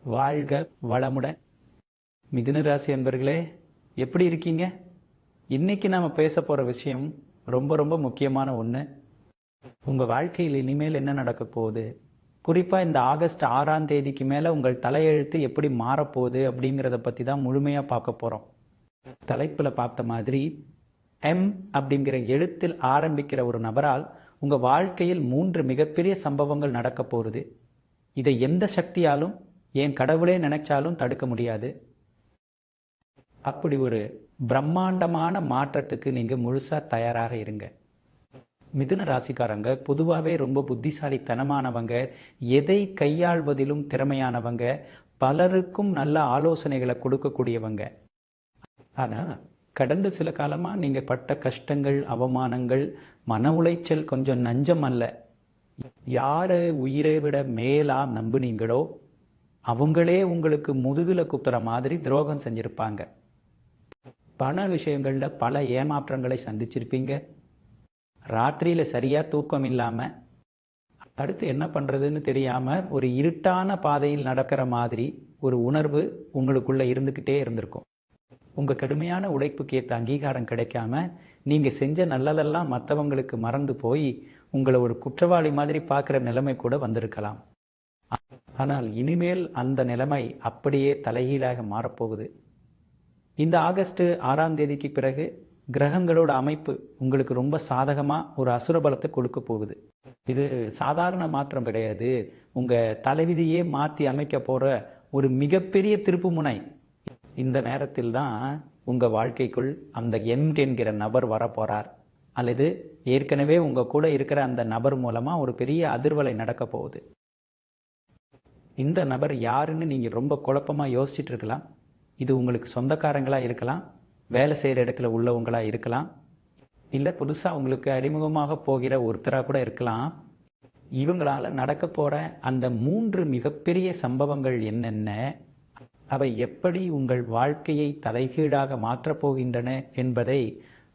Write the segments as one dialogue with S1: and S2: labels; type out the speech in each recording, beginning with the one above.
S1: வாழ்க வளமுடன். மிதுன ராசி அன்பர்களே, எப்படி இருக்கீங்க? இன்னைக்கு நாம பேச போற விஷயம் ரொம்ப ரொம்ப முக்கியமான ஒண்ணு. உங்க வாழ்க்கையில் இனிமேல் என்ன நடக்க போகுது, குறிப்பா இந்த ஆகஸ்ட் 6ஆம் தேதிக்கு மேல உங்கள் தலையெழுத்து எப்படி மாறப்போகுது அப்படிங்கிறத பத்தி தான் முழுமையா பார்க்க போறோம். தலைப்புல பார்த்த மாதிரி எம் அப்படிங்கிற எழுத்தில் ஆரம்பிக்கிற ஒரு நபரால் உங்க வாழ்க்கையில் 3 மிகப்பெரிய சம்பவங்கள் நடக்க போகுது. இதை எந்த சக்தியாலும், ஏன் கடவுளே நினைச்சாலும் தடுக்க முடியாது. அப்படி ஒரு பிரம்மாண்டமான மாற்றத்துக்கு நீங்க முழுசா தயாராக இருங்க. மிதுன ராசிக்காரங்க பொதுவாகவே ரொம்ப புத்திசாலித்தனமானவங்க, எதை கையாள்வதிலும் திறமையானவங்க, பலருக்கும் நல்ல ஆலோசனைகளை கொடுக்கக்கூடியவங்க. ஆனா கடந்த சில காலமா நீங்க பட்ட கஷ்டங்கள், அவமானங்கள், மன உளைச்சல் கொஞ்சம் நஞ்சம் அல்ல. யாரை உயிரை விட மேலா நம்புனீங்களோ அவங்களே உங்களுக்கு முதுகுல குத்துற மாதிரி துரோகம் செஞ்சிருப்பாங்க. பண விஷயங்கள்ல பல ஏமாற்றங்களை சந்திச்சிருப்பீங்க. ராத்திரியில சரியா தூக்கம் இல்லாம, அடுத்து என்ன பண்றதுன்னு தெரியாம ஒரு இருட்டான பாதையில் நடக்கிற மாதிரி ஒரு உணர்வு உங்களுக்குள்ள இருந்துகிட்டே இருந்திருக்கும். உங்க கடுமையான உழைப்புக்கு ஏற்ற அங்கீகாரம் கிடைக்காம நீங்க செஞ்ச நல்லதெல்லாம் மற்றவங்களுக்கு மறந்து போய் உங்களை ஒரு குற்றவாளி மாதிரி பார்க்குற நிலைமை கூட வந்திருக்கலாம். ஆனால் இனிமேல் அந்த நிலைமை அப்படியே தலைகீழாக மாறப்போகுது. இந்த ஆகஸ்ட் 6ஆம் தேதிக்கு பிறகு கிரகங்களோட அமைப்பு உங்களுக்கு ரொம்ப சாதகமா ஒரு அசுர பலத்தை கொடுக்க போகுது. இது சாதாரண மாற்றம் கிடையாது. உங்க தலைவிதியே மாற்றி அமைக்க போற ஒரு மிகப்பெரிய திருப்பு முனை. இந்த நேரத்தில் தான் உங்க வாழ்க்கைக்குள் அந்த எம் என்கிற நபர் வரப்போறார், அல்லது ஏற்கனவே உங்க கூட இருக்கிற அந்த நபர் மூலமா ஒரு பெரிய அதிர்வலை நடக்க போகுது. இந்த நபர் யாருன்னு நீங்க ரொம்ப குழப்பமா யோசிச்சுட்டு இருக்கலாம். இது உங்களுக்கு சொந்தக்காரங்களா இருக்கலாம், வேலை செய்யற இடத்துல உள்ளவங்களா இருக்கலாம், இல்ல புதுசா உங்களுக்கு அறிமுகமாக போகிற ஒருத்தரா கூட இருக்கலாம். இவங்களால நடக்க போற அந்த 3 மிகப்பெரிய சம்பவங்கள் என்னென்ன, அவை எப்படி உங்கள் வாழ்க்கையை தலைகீழாக மாற்றப் போகின்றன என்பதை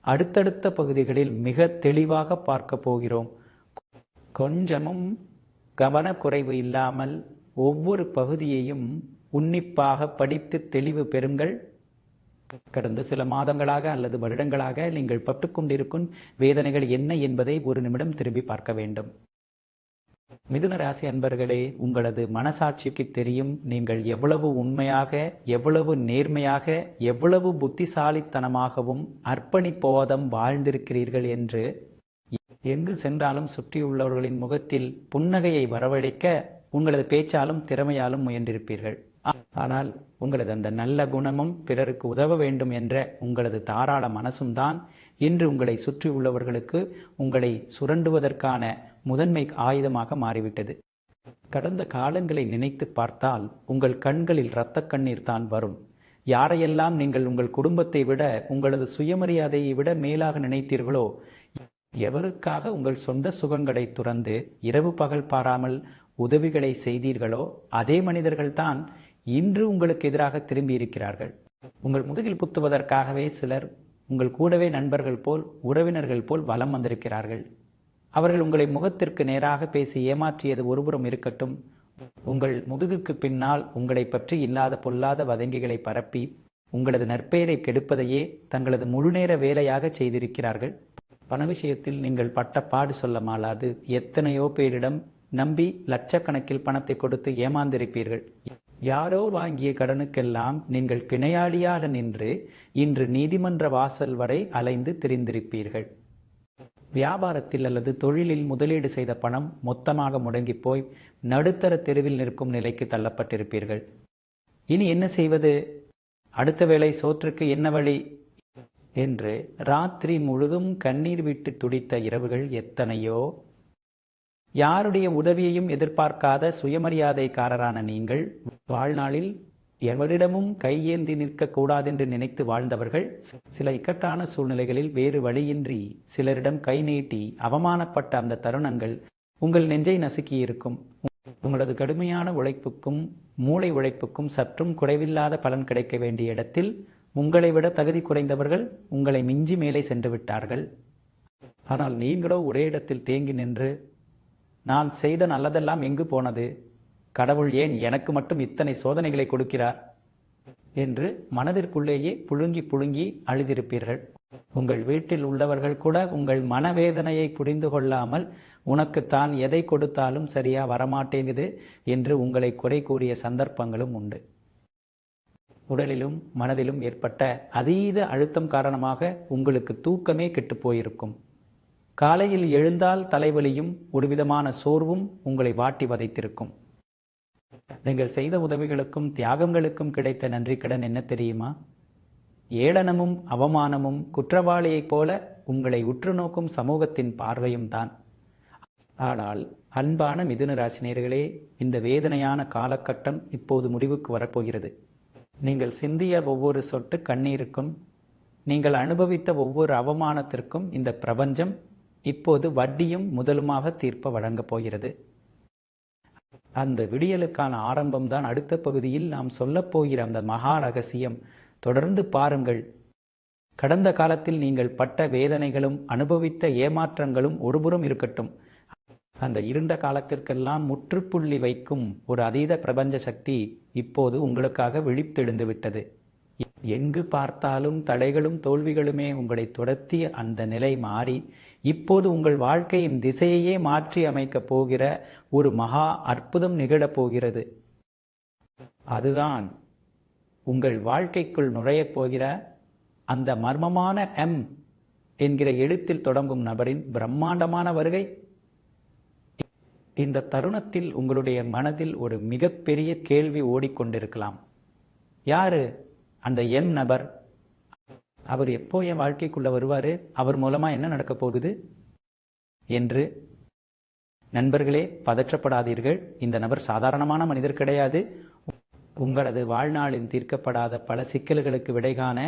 S1: அடுத்தடுத்த பகுதிகளில் மிக தெளிவாக பார்க்க போகிறோம். கொஞ்சமும் கவனக்குறைவு இல்லாமல் ஒவ்வொரு பகுதியையும் உன்னிப்பாக படித்து தெளிவு பெறுங்கள். கடந்த சில மாதங்களாக அல்லது வருடங்களாக நீங்கள் பட்டுக்கொண்டிருக்கும் வேதனைகள் என்ன என்பதை ஒரு நிமிடம் திரும்பி பார்க்க வேண்டும். மிதுன ராசி அன்பர்களே, உங்களது மனசாட்சிக்கு தெரியும் நீங்கள் எவ்வளவு உண்மையாக, எவ்வளவு நேர்மையாக, எவ்வளவு புத்திசாலித்தனமாகவும் அர்ப்பணிப்போதம் வாழ்ந்திருக்கிறீர்கள் என்று. எங்கு சென்றாலும் சுற்றியுள்ளவர்களின் முகத்தில் புன்னகையை வரவழைக்க உங்களது பேச்சாலும் திறமையாலும் முயன்றிருப்பீர்கள். ஆனால் உங்களது அந்த நல்ல குணமும் பிறருக்கு உதவ வேண்டும் என்ற உங்களது தாராள மனசும் தான் இன்று உங்களை சுற்றி உள்ளவர்களுக்கு உங்களை சுரண்டுவதற்கான முதன்மை ஆயுதமாக மாறிவிட்டது. கடந்த காலங்களை நினைத்து பார்த்தால் உங்கள் கண்களில் இரத்த கண்ணீர் தான் வரும். யாரையெல்லாம் நீங்கள் உங்கள் குடும்பத்தை விட, உங்களது சுயமரியாதையை விட மேலாக நினைத்தீர்களோ, எவருக்காக உங்கள் சொந்த சுகங்களை துறந்து இரவு பகல் பாராமல் உதவிகளை செய்தீர்களோ, அதே மனிதர்கள் தான் இன்று உங்களுக்கு எதிராக திரும்பி இருக்கிறார்கள். உங்கள் முதுகில் குத்துவதற்காகவே சிலர் உங்கள் கூடவே நண்பர்கள் போல், உறவினர்கள் போல் வலம் வந்திருக்கிறார்கள். அவர்கள் உங்களை முகத்திற்கு நேராக பேசி ஏமாற்றியது ஒருபுறம் இருக்கட்டும், உங்கள் முதுகுக்கு பின்னால் உங்களை பற்றி இல்லாத பொல்லாத வதங்கிகளை பரப்பி உங்களது நற்பெயரை கெடுப்பதையே தங்களது முழுநேர வேலையாக செய்திருக்கிறார்கள். பண விஷயத்தில் நீங்கள் பட்ட பாடு சொல்ல மாளாது எத்தனையோ பேரிடம் நம்பி லட்சக்கணக்கில் பணத்தை கொடுத்து ஏமாந்திருப்பீர்கள். யாரோ வாங்கிய கடனுக்கெல்லாம் நீங்கள் பிணையாளியாக நின்று இன்று நீதிமன்ற வாசல் வரை அலைந்து திரிந்திருப்பீர்கள். வியாபாரத்தில் அல்லது தொழிலில் முதலீடு செய்த பணம் மொத்தமாக முடங்கி போய் நடுத்தர தெருவில் நிற்கும் நிலைக்கு தள்ளப்பட்டிருப்பீர்கள். இனி என்ன செய்வது, அடுத்த வேளை சோற்றுக்கு என்ன வழி என்று ராத்திரி முழுதும் கண்ணீர் விட்டு துடித்த இரவுகள் எத்தனையோ. யாருடைய உதவியையும் எதிர்பார்க்காத சுயமரியாதைக்காரரான நீங்கள் வாழ்நாளில் எவரிடமும் கையேந்தி நிற்க கூடாதென்று நினைத்து வாழ்ந்தவர்கள் சில இக்கட்டான சூழ்நிலைகளில் வேறு வழியின்றி சிலரிடம் கை நீட்டி அவமானப்பட்ட அந்த தருணங்கள் உங்கள் நெஞ்சை நசுக்கி இருக்கும். உங்களது கடுமையான உழைப்புக்கும் மூளை உழைப்புக்கும் சற்றும் குறைவில்லாத பலன் கிடைக்க வேண்டிய இடத்தில் உங்களை விட தகுதி குறைந்தவர்கள் உங்களை மிஞ்சி மேலே சென்று விட்டார்கள். ஆனால் நீங்களோ ஒரே இடத்தில் தேங்கி நின்று, நான் செய்த நல்லதெல்லாம் எங்கு போனது, கடவுள் ஏன் எனக்கு மட்டும் இத்தனை சோதனைகளை கொடுக்கிறார் என்று மனதிற்குள்ளேயே புழுங்கி புழுங்கி அழுதிருப்பீர்கள். உங்கள் வீட்டில் உள்ளவர்கள் கூட உங்கள் மனவேதனையை புரிந்து கொள்ளாமல் உனக்கு தான் எதை கொடுத்தாலும் சரியா வரமாட்டேங்குது என்று உங்களை குறை கூறிய சந்தர்ப்பங்களும் உண்டு. உடலிலும் மனதிலும் ஏற்பட்ட அதீத அழுத்தம் காரணமாக உங்களுக்கு தூக்கமே கெட்டு போயிருக்கும். காலையில் எழுந்தால் தலைவலியும் ஒரு விதமான சோர்வும் உங்களை வாட்டி வதைத்திருக்கும். நீங்கள் செய்த உதவிகளுக்கும் தியாகங்களுக்கும் கிடைத்த நன்றி கடன் என்ன தெரியுமா? ஏளனமும் அவமானமும் குற்றவாளியைப் போல உங்களை உற்று நோக்கும் சமூகத்தின் பார்வையும் தான். ஆனால் அன்பான மிதுன ராசினியர்களே, இந்த வேதனையான காலகட்டம் இப்போது முடிவுக்கு வரப்போகிறது. நீங்கள் சிந்திய ஒவ்வொரு சொட்டு கண்ணீருக்கும், நீங்கள் அனுபவித்த ஒவ்வொரு அவமானத்திற்கும் இந்த பிரபஞ்சம் இப்போது வட்டியும் முதலுமாக தீர்ப்பு வழங்கப் போகிறது. அந்த விடியலுக்கான ஆரம்பம்தான் அடுத்த பகுதியில் நாம் சொல்லப்போகிற அந்த மகா ரகசியம். தொடர்ந்து பாருங்கள். கடந்த காலத்தில் நீங்கள் பட்ட வேதனைகளும் அனுபவித்த ஏமாற்றங்களும் ஒருபுறம் இருக்கட்டும், அந்த இருண்ட காலத்திற்கெல்லாம் முற்றுப்புள்ளி வைக்கும் ஒரு அதீத பிரபஞ்ச சக்தி இப்போது உங்களுக்காக விழித்தெழுந்து விட்டது. எங்கு பார்த்தாலும் தடைகளும் தோல்விகளுமே உங்களை துரத்திய அந்த நிலை மாறி இப்போது உங்கள் வாழ்க்கையின் திசையையே மாற்றி அமைக்கப் போகிற ஒரு மகா அற்புதம் நிகழப் போகிறது. அதுதான் உங்கள் வாழ்க்கைக்குள் நுழையப் போகிற அந்த மர்மமான எம் என்கிற எழுத்தில் தொடங்கும் நபரின் பிரம்மாண்டமான வருகை. இந்த தருணத்தில் உங்களுடைய மனதில் ஒரு மிகப்பெரிய கேள்வி ஓடிக்கொண்டிருக்கலாம். யாரு அந்த எம் நபர்? அவர் எப்போ என் வாழ்க்கைக்குள்ள வருவாரு? அவர் மூலமா என்ன நடக்க போகுது என்று. நண்பர்களே, பதற்றப்படாதீர்கள். இந்த நபர் சாதாரணமான மனிதர் கிடையாது. உங்களது வாழ்நாளில் தீர்க்கப்படாத பல சிக்கல்களுக்கு விடை காண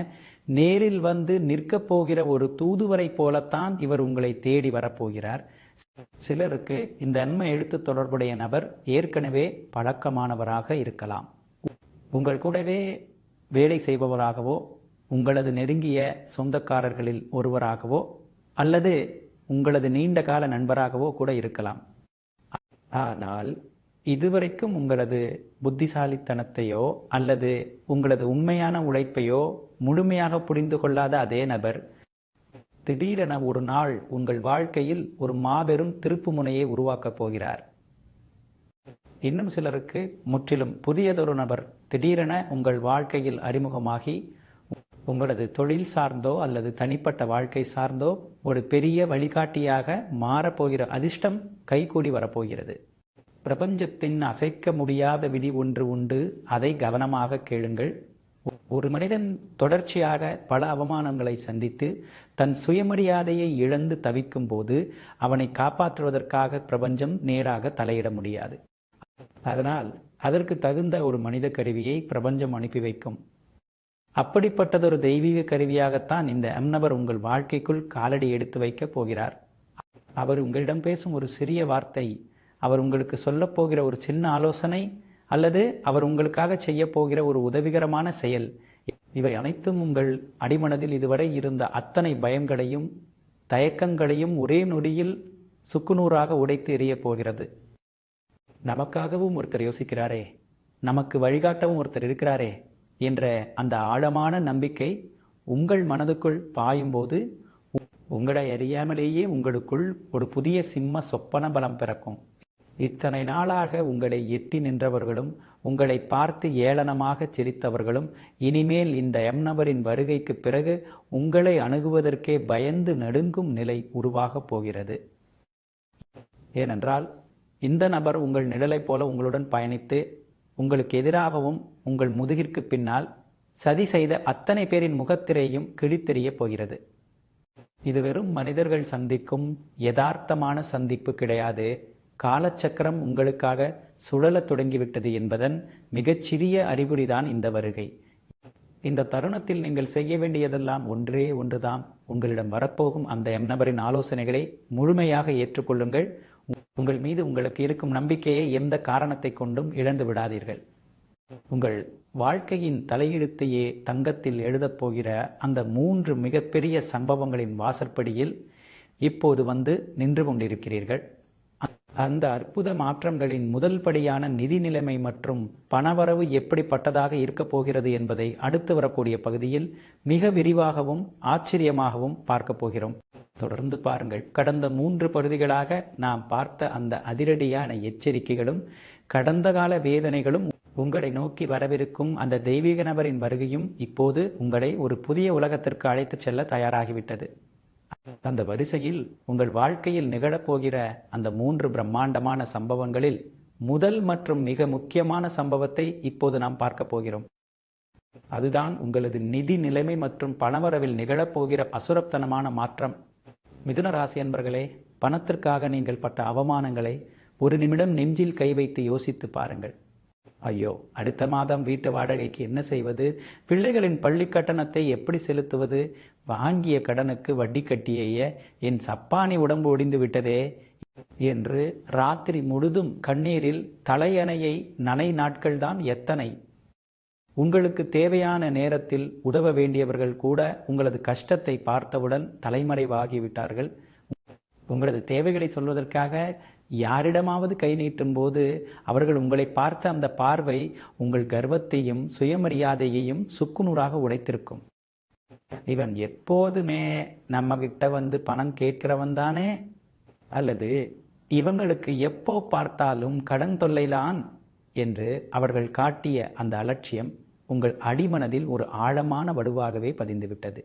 S1: நேரில் வந்து நிற்கப் போகிற ஒரு தூதுவரை போலத்தான் இவர் உங்களை தேடி வரப்போகிறார். சிலருக்கு இந்த அண்மை எழுத்து தொடர்புடைய நபர் ஏற்கனவே பழக்கமானவராக இருக்கலாம். உங்கள் கூடவே வேலை செய்பவராகவோ, உங்களது நெருங்கிய சொந்தக்காரர்களில் ஒருவராகவோ, அல்லது உங்களது நீண்ட கால நண்பராகவோ கூட இருக்கலாம். ஆனால் இதுவரைக்கும் உங்களது புத்திசாலித்தனத்தையோ அல்லது உங்களது உண்மையான உழைப்பையோ முழுமையாக புரிந்து கொள்ளாத அதே நபர் திடீரென ஒரு நாள் உங்கள் வாழ்க்கையில் ஒரு மாபெரும் திருப்பு முனையை உருவாக்கப் போகிறார். இன்னும் சிலருக்கு முற்றிலும் புதியதொரு நபர் திடீரென உங்கள் வாழ்க்கையில் அறிமுகமாகி உங்களது தொழில் சார்ந்தோ அல்லது தனிப்பட்ட வாழ்க்கை சார்ந்தோ ஒரு பெரிய வழிகாட்டியாக மாறப்போகிற அதிர்ஷ்டம் கைகூடி வரப்போகிறது. பிரபஞ்சத்தின் அசைக்க முடியாத விதி ஒன்று உண்டு, அதை கவனமாக கேளுங்கள். ஒரு மனிதன் தொடர்ச்சியாக பல அவமானங்களை சந்தித்து தன் சுயமரியாதையை இழந்து தவிக்கும் போது அவனை காப்பாற்றுவதற்காக பிரபஞ்சம் நேராக தலையிட முடியாது. அதனால் அதற்கு தகுந்த ஒரு மனித கருவியை பிரபஞ்சம் அனுப்பி வைக்கும். அப்படிப்பட்டதொரு தெய்வீக கருவியாகத்தான் இந்த நபர் உங்கள் வாழ்க்கைக்குள் காலடி எடுத்து வைக்கப் போகிறார். அவர் உங்களிடம் பேசும் ஒரு சிறிய வார்த்தை, அவர் உங்களுக்கு சொல்லப் போகிற ஒரு சின்ன ஆலோசனை, அல்லது அவர் உங்களுக்காக செய்ய போகிற ஒரு உதவிகரமான செயல், இவை அனைத்தும் உங்கள் அடிமனதில் இதுவரை இருந்த அத்தனை பயங்களையும் தயக்கங்களையும் ஒரே நொடியில் சுக்குநூறாக உடைத்து எறிய போகிறது. நமக்காகவும் ஒருத்தர் யோசிக்கிறாரே, நமக்கு வழிகாட்டவும் ஒருத்தர் இருக்கிறாரே என்ற அந்த ஆழமான நம்பிக்கை உங்கள் மனதுக்குள் பாயும்போது உங்களை அறியாமலேயே உங்களுக்குள் ஒரு புதிய சிம்ம சொப்பன பலம் பிறக்கும். இத்தனை நாளாக உங்களை எட்டி நின்றவர்களும் உங்களை பார்த்து ஏளனமாக சிரித்தவர்களும் இனிமேல் இந்த நபரின் வருகைக்கு பிறகு உங்களை அணுகுவதற்கே பயந்து நடுங்கும் நிலை உருவாகப் போகிறது. ஏனென்றால் இந்த நபர் உங்கள் நிழலைப் போல உங்களுடன் பயணித்து உங்களுக்கு எதிராகவும் உங்கள் முதுகிற்கு பின்னால் சதி செய்த அத்தனை பேரின் முகத்திரையும் கிழித்தெறிய போகிறது. இது வெறும் மனிதர்கள் சந்திக்கும் யதார்த்தமான சந்திப்பு கிடையாது. காலச்சக்கரம் உங்களுக்காக சுழலத் தொடங்கிவிட்டது என்பதன் மிகச்சிறிய அறிகுறிதான் இந்த வருகை. இந்த தருணத்தில் நீங்கள் செய்ய வேண்டியதெல்லாம் ஒன்றே ஒன்றுதான். உங்களிடம் வரப்போகும் அந்த நபரின் ஆலோசனைகளை முழுமையாக ஏற்றுக்கொள்ளுங்கள். உங்கள் மீது உங்களுக்கு இருக்கும் நம்பிக்கையை எந்த காரணத்தை கொண்டும் இழந்து விடாதீர்கள். உங்கள் வாழ்க்கையின் தலையெழுத்தையே தங்கத்தில் எழுதப் போகிற அந்த 3 மிகப்பெரிய சம்பவங்களின் வாசற்படியில் இப்போது வந்து நின்று கொண்டிருக்கிறீர்கள். அந்த அற்புத மாற்றங்களின் முதல் படியான நிதி நிலைமை மற்றும் பணவரவு எப்படிப்பட்டதாக இருக்கப் போகிறது என்பதை அடுத்து வரக்கூடிய பகுதியில் மிக விரிவாகவும் ஆச்சரியமாகவும் பார்க்க போகிறோம். தொடர்ந்து பாருங்கள். கடந்த 3 பகுதிகளாக நாம் பார்த்த அந்த அதிரடியான எச்சரிக்கைகளும் கடந்த கால வேதனைகளும் உங்களை நோக்கி வரவிருக்கும் அந்த தெய்வீக நபரின் வருகையும் இப்போது உங்களை ஒரு புதிய உலகத்திற்கு அழைத்துச் செல்ல தயாராகிவிட்டது. அந்த வரிசையில் உங்கள் வாழ்க்கையில் நிகழப்போகிற அந்த 3 பிரம்மாண்டமான சம்பவங்களில் முதல் மற்றும் மிக முக்கியமான சம்பவத்தை இப்போது நாம் பார்க்க போகிறோம். அதுதான் உங்களது நிதி நிலைமை மற்றும் பணவரவில் நிகழப்போகிற அசுரத்தனமான மாற்றம். மிதுன ராசி அன்பர்களே, பணத்திற்காக நீங்கள் பட்ட அவமானங்களை ஒரு நிமிடம் நெஞ்சில் கை வைத்து யோசித்து பாருங்கள். ஐயோ, அடுத்த மாதம் வீட்டு வாடகைக்கு என்ன செய்வது, பிள்ளைகளின் பள்ளி கட்டணத்தை எப்படி செலுத்துவது, வாங்கிய கடனுக்கு வட்டி கட்டிய என் சப்பானி உடம்பு ஒடிந்து விட்டதே என்று ராத்திரி முழுதும் கண்ணீரில் தலையணையை நனை நாட்கள்தான் எத்தனை. உங்களுக்கு தேவையான நேரத்தில் உதவ வேண்டியவர்கள் கூட உங்களது கஷ்டத்தை பார்த்தவுடன் தலைமறைவாகிவிட்டார்கள். உங்களது தேவைகளை சொல்வதற்காக யாரிடமாவது கை நீட்டும் போது அவர்கள் உங்களை பார்த்த அந்த பார்வை உங்கள் கர்வத்தையும் சுயமரியாதையையும் சுக்குநூறாக உடைத்திருக்கும். இவன் எப்போதுமே நம்ம கிட்ட வந்து பணம் கேட்கிறவன் தானே, அல்லது இவங்களுக்கு எப்போ பார்த்தாலும் கடன் தொல்லைதான் என்று அவர்கள் காட்டிய அந்த அலட்சியம் உங்கள் அடிமனதில் ஒரு ஆழமான வடுவாகவே பதிந்துவிட்டது.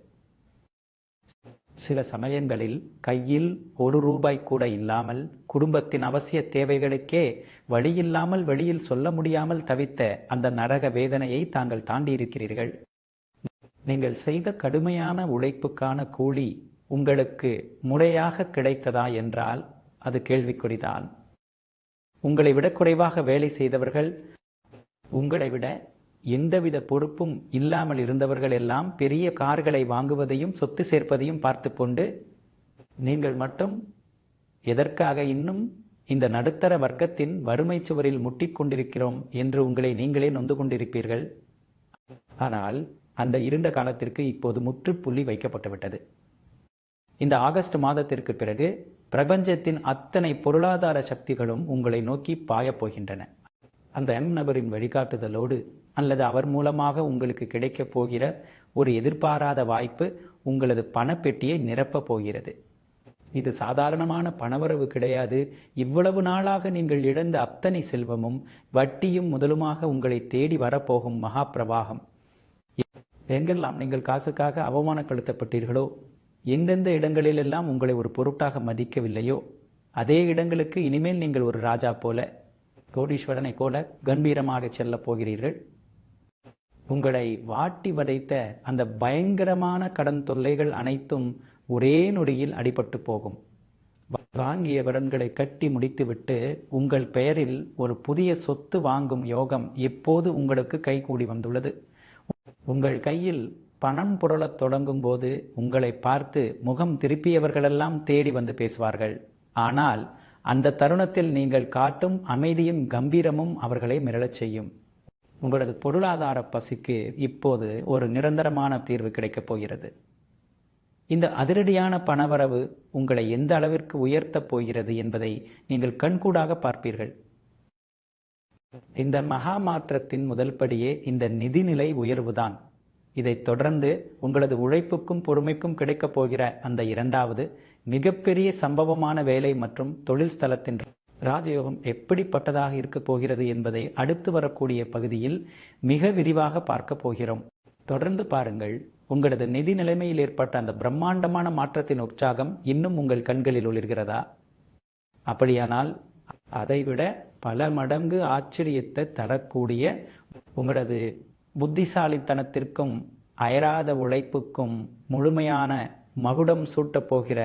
S1: சில சமயங்களில் கையில் ₹1 கூட இல்லாமல் குடும்பத்தின் அவசிய தேவைகளுக்கே வழியில்லாமல் வெளியில் சொல்ல முடியாமல் தவித்த அந்த நரக வேதனையை தாங்கள் தாண்டியிருக்கிறீர்கள். நீங்கள் செய்த கடுமையான உழைப்புக்கான கூலி உங்களுக்கு முறையாக கிடைத்ததா என்றால் அது கேள்விக்குறிதான். உங்களை விட குறைவாக வேலை செய்தவர்கள், உங்களை விட எந்தவித பொறுப்பும் இல்லாமல் இருந்தவர்கள் எல்லாம் பெரிய கார்களை வாங்குவதையும் சொத்து சேர்ப்பதையும் பார்த்து கொண்டு நீங்கள் மட்டும் எதற்காக இன்னும் இந்த நடுத்தர வர்க்கத்தின் வறுமை சுவரில் முட்டிக்கொண்டிருக்கிறோம் என்று உங்களை நீங்களே நொந்து கொண்டிருப்பீர்கள். ஆனால் அந்த இருண்ட காலத்திற்கு இப்போது முற்றுப்புள்ளி வைக்கப்பட்டுவிட்டது. இந்த ஆகஸ்ட் மாதத்திற்கு பிறகு பிரபஞ்சத்தின் அத்தனை பொருளாதார சக்திகளும் உங்களை நோக்கி பாயப்போகின்றன. அந்த நபரின் வழிகாட்டுதலோடு அல்லது அவர் மூலமாக உங்களுக்கு கிடைக்கப் போகிற ஒரு எதிர்பாராத வாய்ப்பு உங்களது பணப்பெட்டியை நிரப்பப் போகிறது. இது சாதாரணமான பணவரவு கிடையாது. இவ்வளவு நாளாக நீங்கள் இழந்த அத்தனை செல்வமும் வட்டியும் முதலுமாக உங்களை தேடி வரப்போகும் மகா பிரவாகம். எங்கெல்லாம் நீங்கள் காசுக்காக அவமானப்படுத்தப்பட்டீர்களோ, எந்தெந்த இடங்களிலெல்லாம் உங்களை ஒரு பொருட்டாக மதிக்கவில்லையோ, அதே இடங்களுக்கு இனிமேல் நீங்கள் ஒரு ராஜா போல, கோடீஸ்வரனை போல கம்பீரமாக செல்லப் போகிறீர்கள். உங்களை வாட்டி வதைத்த அந்த பயங்கரமான கடன் தொல்லைகள் அனைத்தும் ஒரே நொடியில் அடிபட்டு போகும். வாங்கிய கடன்களை கட்டி முடித்துவிட்டு உங்கள் பெயரில் ஒரு புதிய சொத்து வாங்கும் யோகம் எப்போது உங்களுக்கு கைகூடி வந்துள்ளது. உங்கள் கையில் பணம் புரளத் தொடங்கும் போது உங்களை பார்த்து முகம் திருப்பியவர்களெல்லாம் தேடி வந்து பேசுவார்கள். ஆனால் அந்த தருணத்தில் நீங்கள் காட்டும் அமைதியும் கம்பீரமும் அவர்களை மிரளச் செய்யும். உங்களது பொருளாதார பசிக்கு இப்போது ஒரு நிரந்தரமான தீர்வு கிடைக்கப் போகிறது. இந்த அதிரடியான பணவரவு உங்களை எந்த அளவிற்கு உயர்த்தப் போகிறது என்பதை நீங்கள் கண்கூடாக பார்ப்பீர்கள். இந்த மகா மாற்றத்தின் முதல் படியே இந்த நிதிநிலை உயர்வுதான். இதைத் தொடர்ந்து உங்களது உழைப்புக்கும் பொறுமைக்கும் கிடைக்கப் போகிற அந்த இரண்டாவது மிகப்பெரிய சம்பவமான வேலை மற்றும் தொழில் ஸ்தலத்தின் ராஜயோகம் எப்படிப்பட்டதாக இருக்கப் போகிறது என்பதை அடுத்து வரக்கூடிய பகுதியில் மிக விரிவாக பார்க்க போகிறோம். தொடர்ந்து பாருங்கள். உங்களது நிதி நிலைமையில் ஏற்பட்ட அந்த பிரம்மாண்டமான மாற்றத்தின் உற்சாகம் இன்னும் உங்கள் கண்களில் ஒளிர்கிறதா? அப்படியானால் அதைவிட பல மடங்கு ஆச்சரியத்தை தரக்கூடிய உங்களது புத்திசாலித்தனத்திற்கும் அயராத உழைப்புக்கும் முழுமையான மகுடம் சூட்டப் போகிற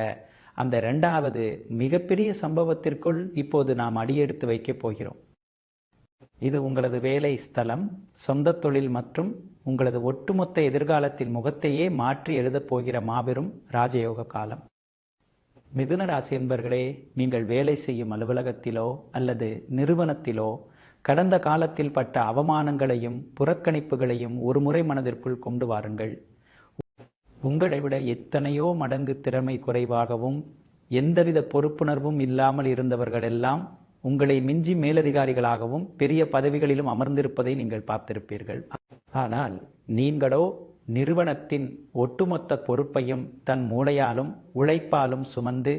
S1: அந்த இரண்டாவது மிகப்பெரிய சம்பவத்திற்குள் இப்போது நாம் அடியெடுத்து வைக்கப் போகிறோம். இது உங்களது வேலை ஸ்தலம், சொந்த தொழில் மற்றும் உங்களது ஒட்டுமொத்த எதிர்காலத்தின் முகத்தையே மாற்றி எழுதப் போகிற மாபெரும் ராஜயோக காலம். மிதுன ராசி என்பர்களே, நீங்கள் வேலை செய்யும் அலுவலகத்திலோ அல்லது நிறுவனத்திலோ கடந்த காலத்தில் பட்ட அவமானங்களையும் புறக்கணிப்புகளையும் ஒரு முறை மனதிற்குள் கொண்டு வாருங்கள். உங்களை விட எத்தனையோ மடங்கு திறமை குறைவாகவும் எந்தவித பொறுப்புணர்வும் இல்லாமல் இருந்தவர்களெல்லாம் உங்களை மிஞ்சி மேலதிகாரிகளாகவும் பெரிய பதவிகளிலும் அமர்ந்திருப்பதை நீங்கள் பார்த்திருப்பீர்கள். ஆனால் நீங்களோ நிறுவனத்தின் ஒட்டுமொத்த பொறுப்பையும் தன் மூளையாலும் உழைப்பாலும் சுமந்து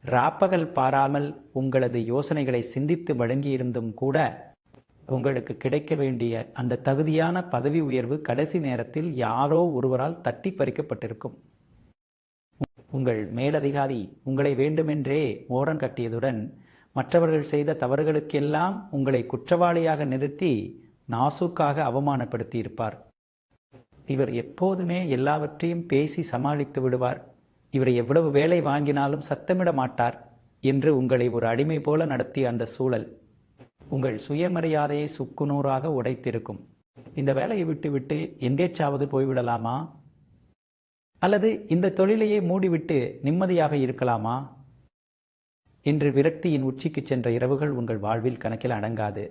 S1: ராப்பகல் பாராமல் உங்களது யோசனைகளை சிந்தித்து வழங்கியிருந்தும் கூட உங்களுக்கு கிடைக்க வேண்டிய அந்த தகுதியான பதவி உயர்வு கடைசி நேரத்தில் யாரோ ஒருவரால் தட்டி பறிக்கப்பட்டிருக்கும். உங்கள் மேலதிகாரி உங்களை வேண்டுமென்றே ஓரம் கட்டியதுடன் மற்றவர்கள் செய்த தவறுகளுக்கெல்லாம் உங்களை குற்றவாளியாக நிறுத்தி நாசூக்காக அவமானப்படுத்தி இருப்பார். இவர் எப்போதுமே எல்லாவற்றையும் பேசி சமாளித்து விடுவார், இவர் எவ்வளவு வேலை வாங்கினாலும் சத்தமிட மாட்டார் என்று உங்களை ஒரு அடிமை போல நடத்திய அந்த சூழல் உங்கள் சுயமரியாதையை சுக்குநூறாக உடைத்திருக்கும். இந்த வேலையை விட்டுவிட்டு எங்கேச்சாவது போய்விடலாமா, அல்லது இந்த தொழிலையே மூடிவிட்டு நிம்மதியாக இருக்கலாமா என்று விரக்தியின் உச்சிக்கு சென்ற இரவுகள் உங்கள் வாழ்வில் கணக்கில் அடங்காது.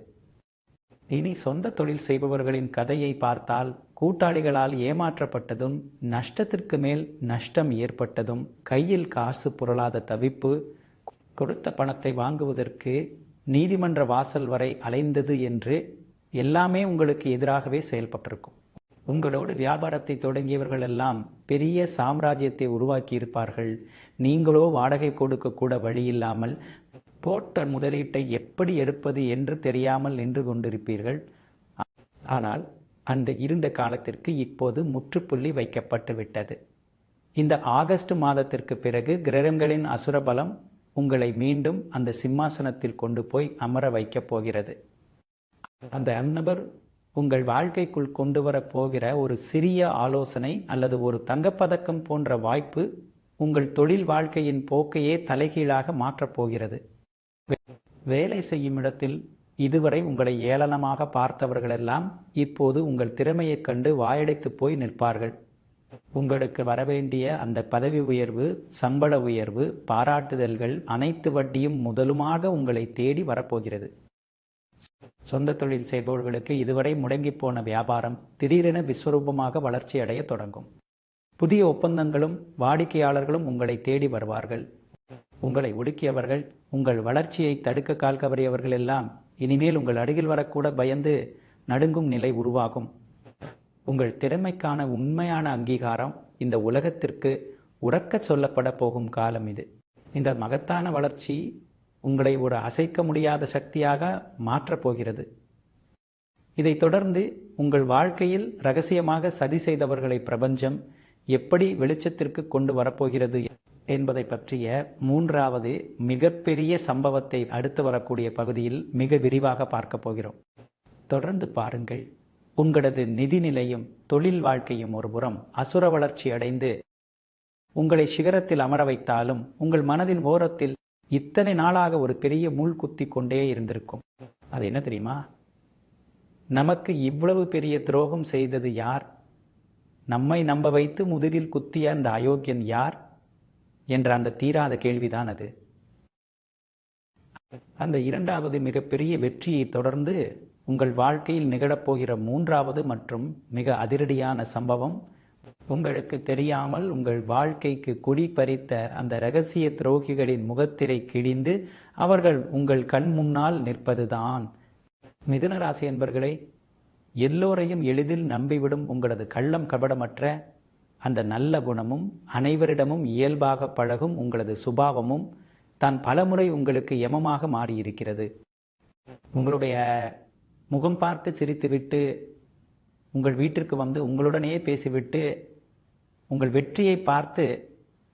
S1: இனி சொந்த தொழில் செய்பவர்களின் கதையை பார்த்தால் கூட்டாளிகளால் ஏமாற்றப்பட்டதும் நஷ்டத்திற்கு மேல் நஷ்டம் ஏற்பட்டதும் கையில் காசு புரளாத தவிப்பு, கொடுத்த பணத்தை வாங்குவதற்கு நீதிமன்ற வாசல் வரை அலைந்தது என்று எல்லாமே உங்களுக்கு எதிராகவே செயல்பட்டிருக்கும். உங்களோடு வியாபாரத்தை தொடங்கியவர்கள் எல்லாம் பெரிய சாம்ராஜ்யத்தை உருவாக்கி இருப்பார்கள். நீங்களோ வாடகை கொடுக்க கூட வழி இல்லாமல் போட்ட முதலீட்டை எப்படி எடுப்பது என்று தெரியாமல் நின்று கொண்டிருப்பீர்கள். ஆனால் அந்த இருண்ட காலத்திற்கு இப்போது முற்றுப்புள்ளி வைக்கப்பட்டு விட்டது. இந்த ஆகஸ்ட் மாதத்திற்கு பிறகு கிரகங்களின் அசுரபலம் உங்களை மீண்டும் அந்த சிம்மாசனத்தில் கொண்டு போய் அமர வைக்கப் போகிறது. அந்த அந்நபர் உங்கள் வாழ்க்கைக்குள் கொண்டு வரப் போகிற ஒரு சிறிய ஆலோசனை அல்லது ஒரு தங்கப்பதக்கம் போன்ற வாய்ப்பு உங்கள் தொழில் வாழ்க்கையின் போக்கையே தலைகீழாக மாற்றப் போகிறது. வேலை செய்யும் இடத்தில் இதுவரை உங்களை ஏளனமாக பார்த்தவர்களெல்லாம் இப்போது உங்கள் திறமையைக் கண்டு வாயடைத்து போய் நிற்பார்கள். உங்களுக்கு வரவேண்டிய அந்த பதவி உயர்வு, சம்பள உயர்வு, பாராட்டுதல்கள் அனைத்து வட்டியும் முதலுமாக உங்களை தேடி வரப்போகிறது. சொந்த தொழில் செய்பவர்களுக்கு இதுவரை முடங்கி போன வியாபாரம் திடீரென விஸ்வரூபமாக வளர்ச்சி அடைய தொடங்கும். புதிய ஒப்பந்தங்களும் வாடிக்கையாளர்களும் உங்களை தேடி வருவார்கள். உங்களை ஒடுக்கியவர்கள், உங்கள் வளர்ச்சியை தடுக்க கால் கவறியவர்கள் எல்லாம் இனிமேல் உங்கள் அருகில் வரக்கூட பயந்து நடுங்கும் நிலை உருவாகும். உங்கள் திறமைக்கான உண்மையான அங்கீகாரம் இந்த உலகத்திற்கு உறக்க சொல்லப்பட போகும் காலம் இது. இந்த மகத்தான வளர்ச்சி உங்களை ஒரு அசைக்க முடியாத சக்தியாக மாற்றப் போகிறது. இதைத் தொடர்ந்து உங்கள் வாழ்க்கையில் ரகசியமாக சதி செய்தவர்களை பிரபஞ்சம் எப்படி வெளிச்சத்திற்கு கொண்டு வரப்போகிறது என்பதை பற்றிய மூன்றாவது மிகப்பெரிய சம்பவத்தை அடுத்து வரக்கூடிய பகுதியில் மிக விரிவாக பார்க்க போகிறோம். தொடர்ந்து பாருங்கள். உங்களது நிதிநிலையும் தொழில் வாழ்க்கையும் ஒருபுறம் அசுர வளர்ச்சி அடைந்து உங்களை சிகரத்தில் அமர வைத்தாலும் உங்கள் மனதின் ஓரத்தில் இத்தனை நாளாக ஒரு பெரிய முள் குத்தி கொண்டே இருந்திருக்கும். அது என்ன தெரியுமா? நமக்கு இவ்வளவு பெரிய துரோகம் செய்தது யார்? நம்மை நம்ப வைத்து முதுகில் குத்திய அந்த அயோக்கியன் யார் என்ற அந்த தீராத கேள்விதான் அது. அந்த இரண்டாவது மிகப்பெரிய வெற்றியை தொடர்ந்து உங்கள் வாழ்க்கையில் நிகழப்போகிற மூன்றாவது மற்றும் மிக அதிரடியான சம்பவம், உங்களுக்கு தெரியாமல் உங்கள் வாழ்க்கைக்கு குடி பறித்த அந்த இரகசிய துரோகிகளின் முகத்திரை கிழிந்து அவர்கள் உங்கள் கண் முன்னால் நிற்பதுதான். மிதுன ராசி என்பவர்களை, எல்லோரையும் எளிதில் நம்பிவிடும் உங்களது கள்ளம் கபடமற்ற அந்த நல்ல குணமும் அனைவரிடமும் இயல்பாக பழகும் உங்களது சுபாவமும் தான் பலமுறை உங்களுக்கு யமமாக மாறியிருக்கிறது. உங்களுடைய முகம் பார்த்து சிரித்துவிட்டு உங்கள் வீட்டிற்கு வந்து உங்களுடனே பேசிவிட்டு உங்கள் வெற்றியை பார்த்து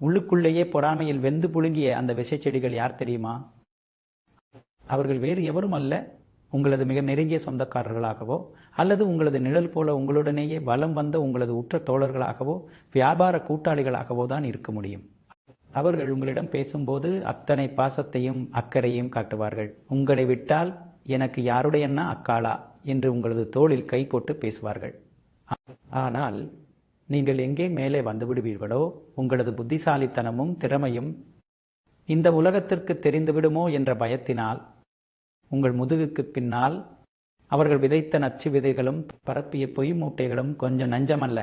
S1: உள்ளுக்குள்ளேயே பொறாமையில் வெந்து புழுங்கிய அந்த விஷச்செடிகள் யார் தெரியுமா? அவர்கள் வேறு எவரும் அல்ல, உங்களது மிக நெருங்கிய சொந்தக்காரர்களாகவோ அல்லது உங்களது நிழல் போல உங்களுடனேயே வலம் வந்த உங்களது உற்ற தோழர்களாகவோ வியாபார கூட்டாளிகளாகவோ தான் இருக்க முடியும். அவர்கள் உங்களிடம் பேசும்போது அத்தனை பாசத்தையும் அக்கறையும் காட்டுவார்கள். உங்களை விட்டால் எனக்கு யாருடையன்னா அக்காளா என்று உங்களது தோளில் கை போட்டு பேசுவார்கள். ஆனால் நீங்கள் எங்கே மேலே வந்து விடுவீர்களோ உங்களது புத்திசாலித்தனமும் திறமையும் இந்த உலகத்திற்கு தெரிந்துவிடுமோ என்ற பயத்தினால் உங்கள் முதுகுக்கு பின்னால் அவர்கள் விதைத்த நச்சு விதைகளும் பரப்பிய பொய் மூட்டைகளும் கொஞ்சம் நஞ்சமல்ல.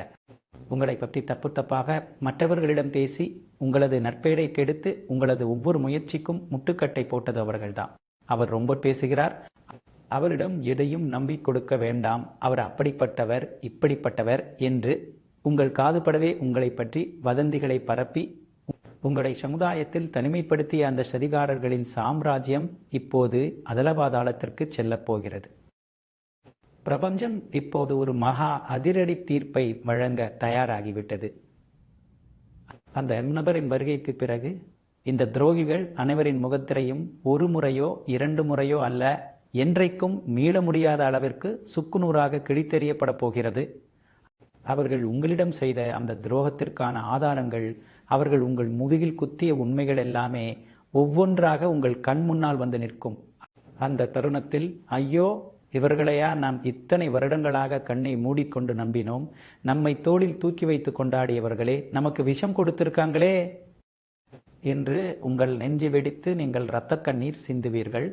S1: உங்களை பற்றி தப்பு தப்பாக மற்றவர்களிடம் பேசி உங்களது நற்பெயரை கெடுத்து உங்களது ஒவ்வொரு முயற்சிக்கும் முட்டுக்கட்டை போட்டது அவர்கள்தான். அவர் ரொம்ப பேசுகிறார், அவரிடம் எதையும் நம்பிக் கொடுக்க வேண்டாம், அவர் அப்படிப்பட்டவர் இப்படிப்பட்டவர் என்று உங்கள் காதுபடவே உங்களை பற்றி வதந்திகளை பரப்பி உங்களை சமுதாயத்தில் தனிமைப்படுத்திய அந்த சதிகாரர்களின் சாம்ராஜ்யம் இப்போது அதலபாதாளத்திற்கு செல்லப் போகிறது. பிரபஞ்சம் இப்போது ஒரு மகா அதிரடி தீர்ப்பை வழங்க தயாராகிவிட்டது. அந்த நபரின் வருகைக்கு பிறகு இந்த துரோகிகள் அனைவரின் முகத்திரையும் ஒரு முறையோ 2 முறையோ அல்ல, என்றைக்கும் மீள முடியாத அளவிற்கு சுக்குநூறாக கிழித்தெறியப்பட போகிறது. அவர்கள் உங்களிடம் செய்த அந்த துரோகத்திற்கான ஆதாரங்கள், அவர்கள் உங்கள் முதுகில் குத்திய உண்மைகள் எல்லாமே ஒவ்வொன்றாக உங்கள் கண் முன்னால் வந்து நிற்கும். அந்த தருணத்தில், ஐயோ, இவர்களையா நாம் இத்தனை வருடங்களாக கண்ணை மூடிக்கொண்டு நம்பினோம், நம்மை தோளில் தூக்கி வைத்து கொண்டாடியவர்களே நமக்கு விஷம் கொடுத்திருக்காங்களே என்று உங்கள் நெஞ்சு வெடித்து நீங்கள் இரத்த கண்ணீர் சிந்துவீர்கள்.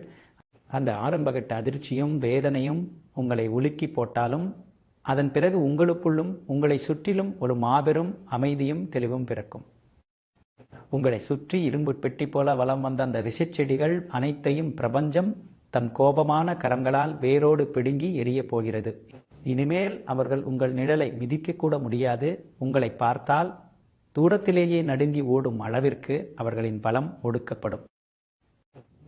S1: அந்த ஆரம்பகட்ட அதிர்ச்சியும் வேதனையும் உங்களை உலுக்கி போட்டாலும் அதன் பிறகு உங்களுக்குள்ளும் உங்களை சுற்றிலும் ஒரு மாபெரும் அமைதியும் தெளிவும் பிறக்கும். உங்களை சுற்றி இரும்பு பெட்டி போல வலம் வந்த அந்த விஷச்செடிகள் அனைத்தையும் பிரபஞ்சம் தன் கோபமான கரங்களால் வேரோடு பிடுங்கி எரியப் போகிறது. இனிமேல் அவர்கள் உங்கள் நிழலை மிதிக்கக்கூட முடியாது. உங்களை பார்த்தால் தூரத்திலேயே நடுங்கி ஓடும் அளவிற்கு அவர்களின் பலம் ஒடுக்கப்படும்.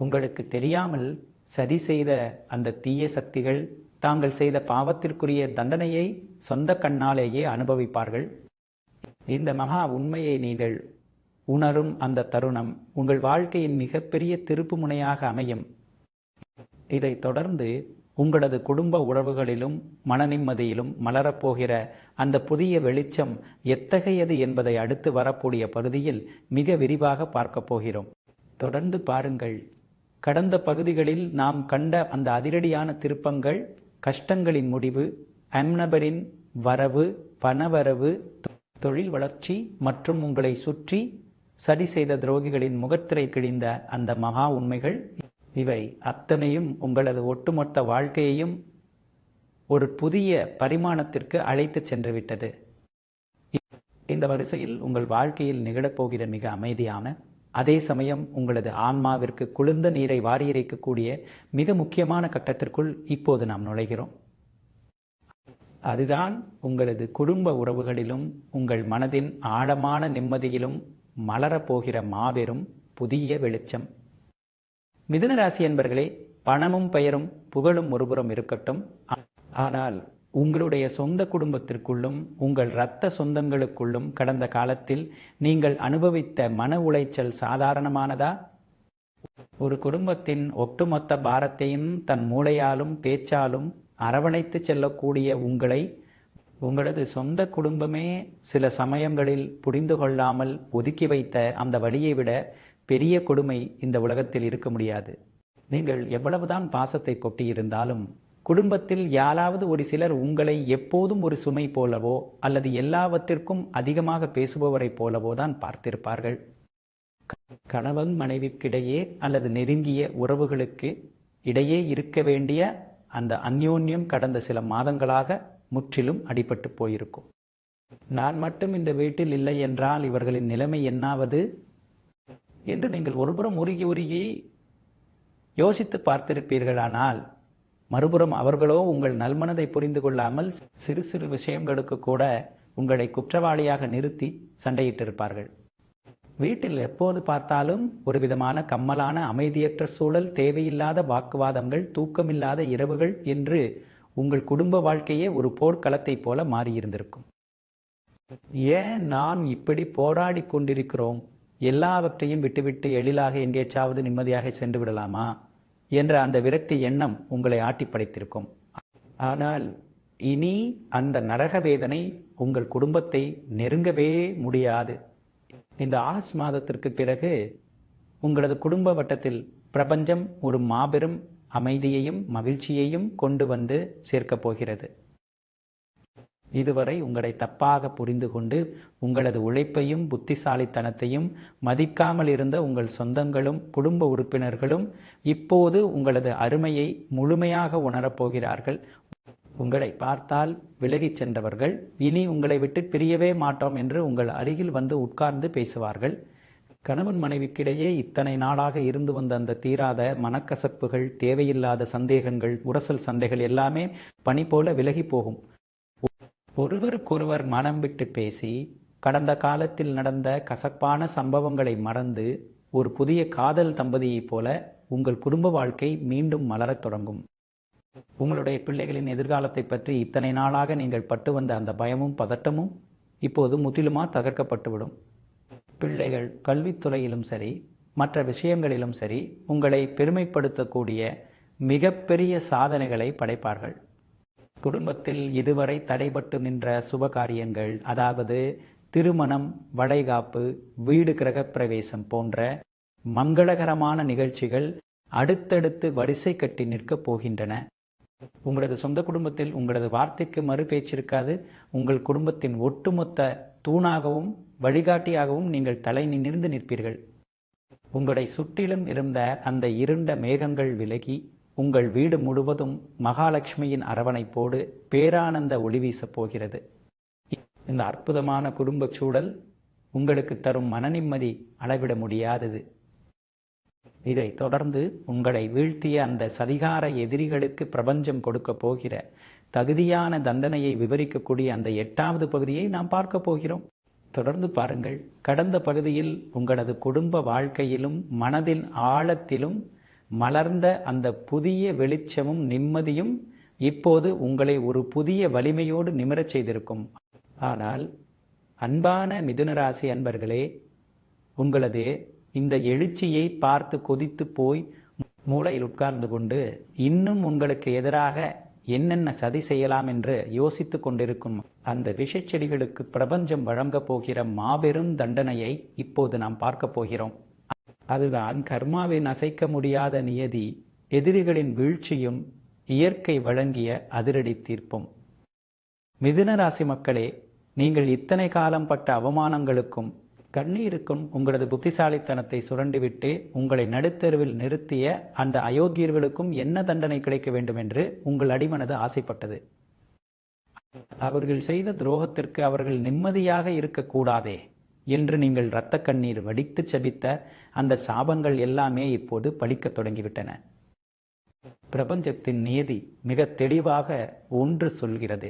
S1: உங்களுக்கு தெரியாமல் சதி செய்த அந்த தீய சக்திகள் தாங்கள் செய்த பாவத்திற்குரிய தண்டனையை சொந்த கண்ணாலேயே அனுபவிப்பார்கள். இந்த மகா உண்மையை நீங்கள் உணரும் அந்த தருணம் உங்கள் வாழ்க்கையின் மிகப்பெரிய திருப்பு முனையாக அமையும். இதைத் தொடர்ந்து உங்களது குடும்ப உறவுகளிலும் மனநிம்மதியிலும் மலரப்போகிற அந்த புதிய வெளிச்சம் எத்தகையது என்பதை அடுத்து வரக்கூடிய பகுதியில் மிக விரிவாக பார்க்க போகிறோம். தொடர்ந்து பாருங்கள். கடந்த பகுதிகளில் நாம் கண்ட அந்த அதிரடியான திருப்பங்கள், கஷ்டங்களின் முடிவு, அம்னபரின் வரவு, பணவரவு, தொழில் வளர்ச்சி மற்றும் உங்களை சுற்றி சதி செய்த துரோகிகளின் முகத்திரை கிழிந்த அந்த மகா உண்மைகள், இவை அத்தனையும் உங்களது ஒட்டுமொத்த வாழ்க்கையையும் ஒரு புதிய பரிமாணத்திற்கு அழைத்து சென்றுவிட்டது. இந்த வரிசையில் உங்கள் வாழ்க்கையில் நிகழப்போகிற மிக அமைதியான, அதே சமயம் உங்களது ஆன்மாவிற்கு குளிர்ந்த நீரை வாரியிறைக்கக்கூடிய மிக முக்கியமான கட்டத்திற்குள் இப்போது நாம் நுழைகிறோம். அதுதான் உங்களது குடும்ப உறவுகளிலும் உங்கள் மனதின் ஆழமான நிம்மதியிலும் மலரப்போகிற மாபெரும் புதிய வெளிச்சம். மிதுன ராசி என்பர்களே, பணமும் பெயரும் புகழும் ஒருபுறம் இருக்கட்டும், ஆனால் உங்களுடைய சொந்த குடும்பத்திற்குள்ளும் உங்கள் இரத்த சொந்தங்களுக்குள்ளும் கடந்த காலத்தில் நீங்கள் அனுபவித்த மன உளைச்சல் சாதாரணமானதா? ஒரு குடும்பத்தின் ஒட்டுமொத்த பாரத்தையும் தன் மூளையாலும் பேச்சாலும் அரவணைத்து செல்லக்கூடிய உங்களை உங்களது சொந்த குடும்பமே சில சமயங்களில் புரிந்து கொள்ளாமல் ஒதுக்கி வைத்த அந்த வழியை விட பெரிய கொடுமை இந்த உலகத்தில் இருக்க முடியாது. நீங்கள் எவ்வளவுதான் பாசத்தை கொட்டியிருந்தாலும் குடும்பத்தில் யாராவது ஒரு சிலர் உங்களை எப்போதும் ஒரு சுமை போலவோ அல்லது எல்லாவற்றிற்கும் அதிகமாக பேசுபவரை போலவோ தான் பார்த்திருப்பார்கள். கணவன் மனைவிக்கிடையே அல்லது நெருங்கிய உறவுகளுக்கு இடையே இருக்க வேண்டிய அந்த அந்யோன்யம் கடந்த சில மாதங்களாக முற்றிலும் அடிபட்டு போயிருக்கும். நான் மட்டும் இந்த வீட்டில் இல்லை என்றால் இவர்களின் நிலைமை என்னாவது என்று நீங்கள் ஒருபுறம் உருகி யோசித்து பார்த்திருப்பீர்களானால், மறுபுறம் அவர்களோ உங்கள் நல்மனதை புரிந்து கொள்ளாமல் சிறு சிறு விஷயங்களுக்கு கூட உங்களை குற்றவாளியாக நிறுத்தி சண்டையிட்டிருப்பார்கள். வீட்டில் எப்போது பார்த்தாலும் ஒரு விதமான கம்மலான அமைதியற்ற சூழல், தேவையில்லாத வாக்குவாதங்கள், தூக்கமில்லாத இரவுகள் என்று உங்கள் குடும்ப வாழ்க்கையே ஒரு போர்க்களத்தை போல மாறியிருந்திருக்கும். ஏன் நாம் இப்படி போராடி கொண்டிருக்கிறோம், எல்லாவற்றையும் விட்டுவிட்டு எளிதாக எங்கேயாவது நிம்மதியாக சென்று விடலாமா என்ற அந்த விரக்தி எண்ணம் உங்களை ஆட்டி படைத்திருக்கும். ஆனால் இனி அந்த நரக வேதனை உங்கள் குடும்பத்தை நெருங்கவே முடியாது. இந்த ஆகஸ்ட் மாதத்திற்கு பிறகு உங்களது குடும்ப வட்டத்தில் பிரபஞ்சம் ஒரு மாபெரும் அமைதியையும் மகிழ்ச்சியையும் கொண்டு வந்து சேர்க்கப் போகிறது. இதுவரை உங்களை தப்பாக புரிந்து கொண்டு உங்களது உழைப்பையும் புத்திசாலித்தனத்தையும் மதிக்காமல் இருந்த உங்கள் சொந்தங்களும் குடும்ப உறுப்பினர்களும் இப்போது உங்களது அருமையை முழுமையாக உணரப்போகிறார்கள். உங்களை பார்த்தால் விலகிச் சென்றவர்கள் இனி உங்களை விட்டு பிரியவே மாட்டோம் என்று உங்கள் அருகில் வந்து உட்கார்ந்து பேசுவார்கள். கணவன் மனைவிக்கிடையே இத்தனை நாளாக இருந்து வந்த அந்த தீராத மனக்கசப்புகள், தேவையில்லாத சந்தேகங்கள், உரசல் சண்டைகள் எல்லாமே பனி போல விலகி போகும். ஒருவருக்கொருவர் மனம் விட்டு பேசி கடந்த காலத்தில் நடந்த கசப்பான சம்பவங்களை மறந்து ஒரு புதிய காதல் தம்பதியைப் போல உங்கள் குடும்ப வாழ்க்கை மீண்டும் மலரத் தொடங்கும். உங்களுடைய பிள்ளைகளின் எதிர்காலத்தை பற்றி இத்தனை நாளாக நீங்கள் பட்டு வந்த அந்த பயமும் பதட்டமும் இப்போது முற்றிலுமா தகர்க்கப்பட்டுவிடும். பிள்ளைகள் கல்வித்துறையிலும் சரி, மற்ற விஷயங்களிலும் சரி, உங்களை பெருமைப்படுத்தக்கூடிய மிகப்பெரிய சாதனைகளை படைப்பார்கள். குடும்பத்தில் இதுவரை தடைபட்டு நின்ற சுபகாரியங்கள், அதாவது திருமணம், வளைகாப்பு, வீடு கிரகப்பிரவேசம் போன்ற மங்களகரமான நிகழ்ச்சிகள் அடுத்தடுத்து வரிசை கட்டி நிற்கப் போகின்றன. உங்களது சொந்த குடும்பத்தில் உங்களது வார்த்தைக்கு மறு பேச்சிருக்காது. உங்கள் குடும்பத்தின் ஒட்டுமொத்த தூணாகவும் வழிகாட்டியாகவும் நீங்கள் தலை நிமிர்ந்து நிற்பீர்கள். உங்களை சுற்றிலும் இருந்த அந்த இருண்ட மேகங்கள் விலகி உங்கள் வீடு முழுவதும் மகாலட்சுமியின் அரவணைப்போடு பேரானந்த ஒளி வீசப் போகிறது. இந்த அற்புதமான குடும்பச் சூழல் உங்களுக்கு தரும் மனநிம்மதி அளவிட முடியாதது. இதை தொடர்ந்து உங்களை வீழ்த்திய அந்த சதிகார எதிரிகளுக்கு பிரபஞ்சம் கொடுக்க போகிற தகுதியான தண்டனையை விவரிக்கக்கூடிய அந்த 8வது பகுதியை நாம் பார்க்க போகிறோம். தொடர்ந்து பாருங்கள். கடந்த பகுதியில் உங்களது குடும்ப வாழ்க்கையிலும் மனதின் ஆழத்திலும் மலர்ந்த அந்த புதிய வெளிச்சமும் நிம்மதியும் இப்போது உங்களை ஒரு புதிய வலிமையோடு நிமிரச் செய்திருக்கும். ஆனால் அன்பான மிதுன ராசி அன்பர்களே, உங்களது இந்த எழுச்சியை பார்த்து கொதித்து போய் மூளையில் உட்கார்ந்து கொண்டு இன்னும் உங்களுக்கு எதிராக என்னென்ன சதி செய்யலாம் என்று யோசித்து கொண்டிருக்கும் அந்த விஷச்செடிகளுக்கு பிரபஞ்சம் வழங்கப் போகிற மாபெரும் தண்டனையை இப்போது நாம் பார்க்க போகிறோம். அதுதான் கர்மாவின் அசைக்க முடியாத நியதி, எதிரிகளின் வீழ்ச்சியும் இயற்கை வழங்கிய அதிரடி தீர்ப்பும். மிதுன ராசி மக்களே, நீங்கள் இத்தனை காலம் பட்ட அவமானங்களுக்கும் கண்ணீருக்கும் உங்களது புத்திசாலித்தனத்தை சுரண்டிவிட்டு உங்களை நடுத்தருவில் நிறுத்திய அந்த அயோக்கியர்களுக்கும் என்ன தண்டனை கிடைக்க வேண்டும் என்று உங்கள் அடிமனது ஆசைப்பட்டது. அவர்கள் செய்த துரோகத்திற்கு அவர்கள் நிம்மதியாக இருக்கக்கூடாதே என்று நீங்கள் இரத்த கண்ணீர் வடித்து செபித்த அந்த சாபங்கள் எல்லாமே இப்போது பலிக்கத் தொடங்கிவிட்டன. பிரபஞ்சத்தின் நியதி மிக தெளிவாக ஒன்று சொல்கிறது: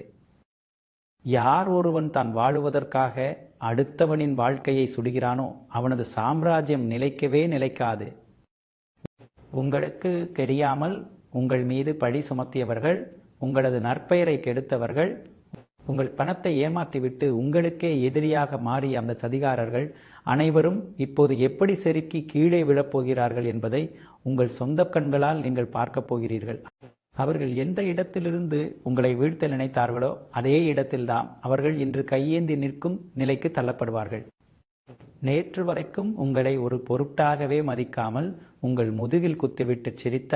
S1: யார் ஒருவன் தான் வாழுவதற்காக அடுத்தவனின் வாழ்க்கையை சுடுகிறானோ அவனது சாம்ராஜ்யம் நிலைக்கவே நிலைக்காது. உங்களுக்கு தெரியாமல் உங்கள் மீது பழி சுமத்தியவர்கள், உங்களது நற்பெயரை கெடுத்தவர்கள், உங்கள் பணத்தை ஏமாற்றிவிட்டு உங்களுக்கே எதிரியாக மாறிய அந்த சதிகாரர்கள் அனைவரும் இப்போது எப்படி செருக்கி கீழே விழப்போகிறார்கள் என்பதை உங்கள் சொந்த கண்களால் நீங்கள் பார்க்க போகிறீர்கள். அவர்கள் எந்த இடத்திலிருந்து உங்களை வீழ்த்த நினைத்தார்களோ அதே இடத்தில்தான் அவர்கள் இன்று கையேந்தி நிற்கும் நிலைக்கு தள்ளப்படுவார்கள். நேற்று வரைக்கும் உங்களை ஒரு பொருட்டாகவே மதிக்காமல் உங்கள் முதுகில் குத்திவிட்டு சிரித்த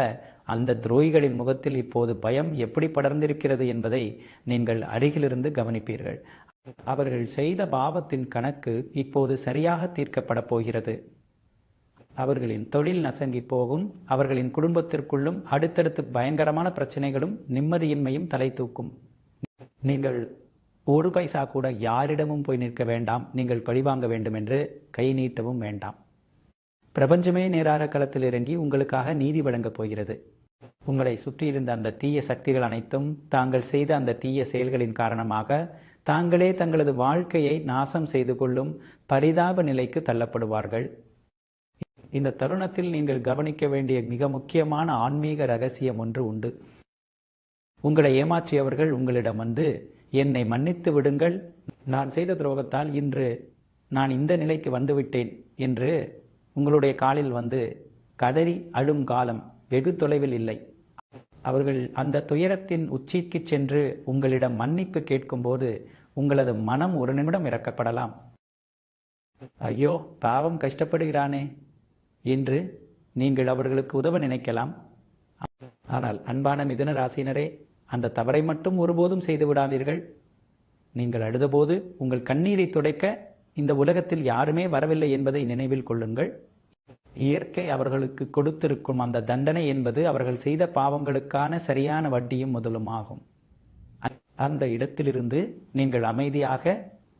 S1: அந்த துரோகிகளின் முகத்தில் இப்போது பயம் எப்படி படர்ந்திருக்கிறது என்பதை நீங்கள் அருகிலிருந்து கவனிப்பீர்கள். அவர்கள் செய்த பாவத்தின் கணக்கு இப்போது சரியாக தீர்க்கப்பட போகிறது. அவர்களின் தொழில் நசங்கி போகும். அவர்களின் குடும்பத்திற்குள்ளும் அடுத்தடுத்து பயங்கரமான பிரச்சனைகளும் நிம்மதியின்மையும் தலை தூக்கும். நீங்கள் ஒரு பைசா கூட யாரிடமும் போய் நிற்க வேண்டாம். நீங்கள் பழிவாங்க வேண்டும் என்று கை நீட்டவும் வேண்டாம். பிரபஞ்சமே நேராக களத்தில் இறங்கி உங்களுக்காக நீதி வழங்கப் போகிறது. உங்களை சுற்றியிருந்த அந்த தீய சக்திகள் அனைத்தும் தாங்கள் செய்த அந்த தீய செயல்களின் காரணமாக தாங்களே தங்களது வாழ்க்கையை நாசம் செய்து கொள்ளும் பரிதாப நிலைக்கு தள்ளப்படுவார்கள். இந்த தருணத்தில் நீங்கள் கவனிக்க வேண்டிய மிக முக்கியமான ஆன்மீக ரகசியம் ஒன்று உண்டு. உங்களை ஏமாற்றியவர்கள் உங்களிடம் வந்து, என்னை மன்னித்து விடுங்கள், நான் செய்த துரோகத்தால் இன்று நான் இந்த நிலைக்கு வந்துவிட்டேன் என்று உங்களுடைய காலில் வந்து கதறி அழும் காலம் வெகு தொலைவில் இல்லை. அவர்கள் அந்த துயரத்தின் உச்சிக்கு சென்று உங்களிடம் மன்னிப்பு கேட்கும்போது உங்களது மனம் ஒரு நிமிடம் இறக்கப்படலாம். ஐயோ பாவம், கஷ்டப்படுகிறானே என்று நீங்கள் அவர்களுக்கு உதவ நினைக்கலாம். ஆனால் அன்பான மிதுன ராசினரே, அந்த தவறை மட்டும் ஒருபோதும் செய்து விடாதீர்கள். நீங்கள் அழுதபோது உங்கள் கண்ணீரை துடைக்க இந்த உலகத்தில் யாருமே வரவில்லை என்பதை நினைவில் கொள்ளுங்கள். இயற்கை அவர்களுக்கு கொடுத்திருக்கும் அந்த தண்டனை என்பது அவர்கள் செய்த பாவங்களுக்கான சரியான வட்டியும் முதலும் ஆகும். அந்த இடத்திலிருந்து நீங்கள் அமைதியாக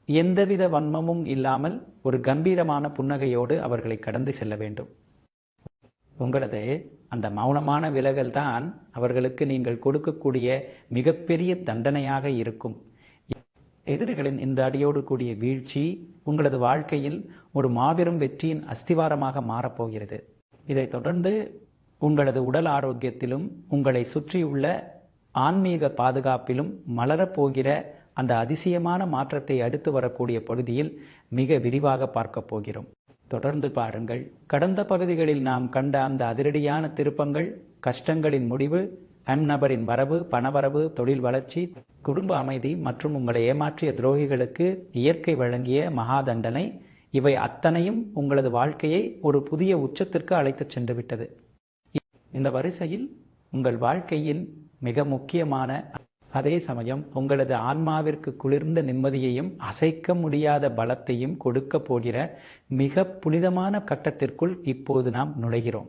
S1: எந்தவித வன்மமும் இல்லாமல் ஒரு கம்பீரமான புன்னகையோடு அவர்களை கடந்து செல்ல வேண்டும். உங்களது அந்த மௌனமான விலகல் தான் அவர்களுக்கு நீங்கள் கொடுக்கக்கூடிய மிகப்பெரிய தண்டனையாக இருக்கும். எதிரிகளின் இந்த அடியோடு கூடிய வீழ்ச்சி உங்களது வாழ்க்கையில் ஒரு மாபெரும் வெற்றியின் அஸ்திவாரமாக மாறப்போகிறது. இதைத் தொடர்ந்து உங்களது உடல் ஆரோக்கியத்திலும் உங்களை சுற்றியுள்ள ஆன்மீக பாதுகாப்பிலும் மலரப்போகிற அந்த அதிசயமான மாற்றத்தை அடுத்து வரக்கூடிய பகுதியில் மிக விரிவாக பார்க்க போகிறோம். தொடர்ந்து பாருங்கள். கடந்த பகுதிகளில் நாம் கண்ட அந்த அதிரடியான திருப்பங்கள், கஷ்டங்களின் முடிவு, நபரின் வரவு, பணவரவு, தொழில் வளர்ச்சி, குடும்ப அமைதி மற்றும் உங்களை ஏமாற்றிய துரோகிகளுக்கு இயற்கை வழங்கிய மகா தண்டனை, இவை அத்தனையும் உங்களது வாழ்க்கையை ஒரு புதிய உச்சத்திற்கு அழைத்துச் சென்று விட்டது. இந்த வரிசையில் உங்கள் வாழ்க்கையின் மிக முக்கியமான, அதே சமயம் உங்களது ஆன்மாவிற்கு குளிர்ந்த நிம்மதியையும் அசைக்க முடியாத பலத்தையும் கொடுக்க போகிற மிக புனிதமான கட்டத்திற்குள் இப்போது நாம் நுழைகிறோம்.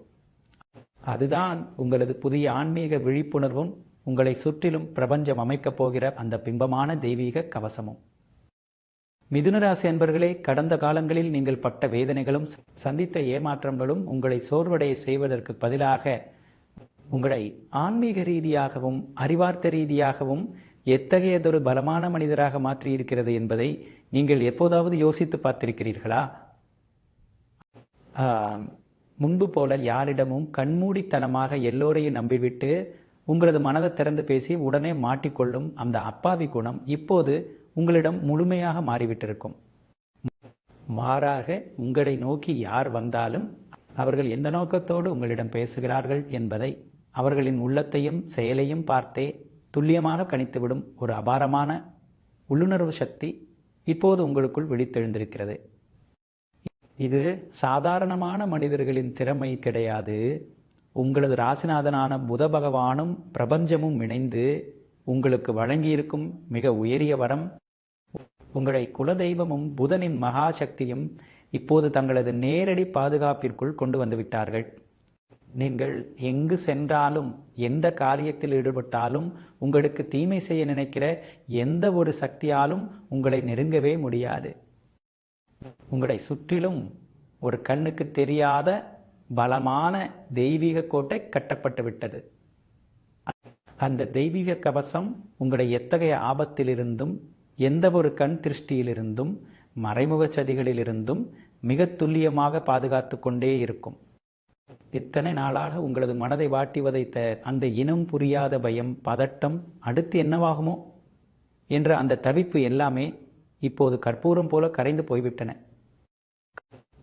S1: அதுதான் உங்களது புதிய ஆன்மீக விழிப்புணர்வும் உங்களை சுற்றிலும் பிரபஞ்சம் அமைக்கப் போகிற அந்த பிம்பமான தெய்வீக கவசமும். மிதுனராசி அன்பர்களே, கடந்த காலங்களில் நீங்கள் பட்ட வேதனைகளும் சந்தித்த ஏமாற்றங்களும் உங்களை சோர்வடைய செய்வதற்கு பதிலாக உங்களை ஆன்மீக ரீதியாகவும் அறிவார்த்த ரீதியாகவும் எத்தகையதொரு பலமான மனிதராக மாற்றியிருக்கிறது என்பதை நீங்கள் எப்போதாவது யோசித்து பார்த்திருக்கிறீர்களா? முன்பு போல யாரிடமும் கண்மூடித்தனமாக எல்லோரையும் நம்பிவிட்டு உங்களது மனதை திறந்து பேசி உடனே மாட்டிக்கொள்ளும் அந்த அப்பாவி குணம் இப்போது உங்களிடம் முழுமையாக மாறிவிட்டிருக்கும். மாறாக உங்களை நோக்கி யார் வந்தாலும் அவர்கள் எந்த நோக்கத்தோடு உங்களிடம் பேசுகிறார்கள் என்பதை அவர்களின் உள்ளத்தையும் செயலையும் பார்த்தே துல்லியமாக கணித்துவிடும் ஒரு அபாரமான உள்ளுணர்வு சக்தி இப்போது உங்களுக்குள் விழித்தெழுந்திருக்கிறது. இது சாதாரணமான மனிதர்களின் திறமை கிடையாது. உங்களது ராசிநாதனான புத பகவானும் பிரபஞ்சமும் இணைந்து உங்களுக்கு வழங்கியிருக்கும் மிக உயரிய வரம். உங்களை குலதெய்வமும் புதனின் மகாசக்தியும் இப்போது தங்களது நேரடி பாதுகாப்பிற்குள் கொண்டு வந்து விட்டார்கள். நீங்கள் எங்கு சென்றாலும் எந்த காரியத்தில் ஈடுபட்டாலும் உங்களுக்கு தீமை செய்ய நினைக்கிற எந்த ஒரு சக்தியாலும் உங்களை நெருங்கவே முடியாது. உங்களை சுற்றிலும் ஒரு கண்ணுக்கு தெரியாத பலமான தெய்வீக கோட்டை கட்டப்பட்டு விட்டது. அந்த தெய்வீக கவசம் உங்களை எத்தகைய ஆபத்திலிருந்தும் எந்த ஒரு கண் திருஷ்டியிலிருந்தும் மறைமுக சதிகளிலிருந்தும் மிக துல்லியமாக பாதுகாத்து கொண்டே இருக்கும். இத்தனை நாளாக உங்களது மனதை வாட்டி வதைத்த அந்த இனம் புரியாத பயம், பதட்டம், அடுத்து என்னவாகுமோ என்ற அந்த தவிப்பு எல்லாமே இப்போது கற்பூரம் போல கரைந்து போய்விட்டன.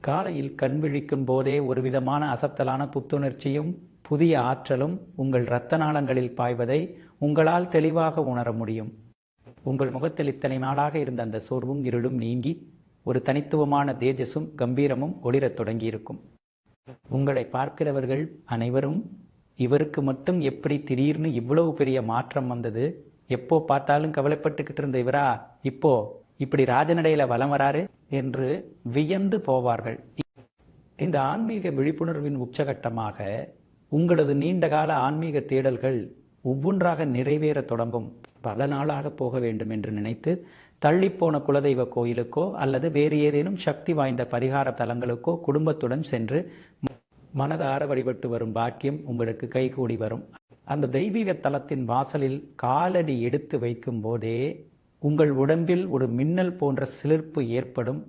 S1: காலையில் கண் விழிக்கும் போதே ஒரு விதமான அசத்தலான புத்துணர்ச்சியும் புதிய ஆற்றலும் உங்கள் இரத்த நாளங்களில் பாய்வதை உங்களால் தெளிவாக உணர முடியும். உங்கள் முகத்தில் இத்தனை நாளாக இருந்த அந்த சோர்வும் இருளும் நீங்கி ஒரு தனித்துவமான தேஜஸும் கம்பீரமும் ஒளிரத் தொடங்கியிருக்கும். உங்களை பார்க்கிறவர்கள் அனைவரும் இவருக்கு மட்டும் எப்படி திடீர்னு இவ்வளவு பெரிய மாற்றம் வந்தது, எப்போ பார்த்தாலும் கவலைப்பட்டுக்கிட்டு இருந்த இவரா இப்போ இப்படி ராஜநடையில வலம் வராரு என்று வியந்து போவார்கள். இந்த ஆன்மீக விழிப்புணர்வின் உச்சகட்டமாக உங்களது நீண்டகால ஆன்மீக தேடல்கள் ஒவ்வொன்றாக நிறைவேற தொடங்கும். பல நாளாக போக வேண்டும் என்று நினைத்து தள்ளிப்போன குலதெய்வ கோயிலுக்கோ அல்லது வேறு ஏதேனும் சக்தி வாய்ந்த பரிகார தலங்களுக்கோ குடும்பத்துடன் சென்று மனதார வழிபட்டு வரும் பாக்கியம் உங்களுக்கு கைகூடி வரும். அந்த தெய்வீக தலத்தின் வாசலில் காலடி எடுத்து வைக்கும் போதே உங்கள் உடம்பில் ஒரு மின்னல் போன்ற சிலிர்ப்பு ஏற்படும்.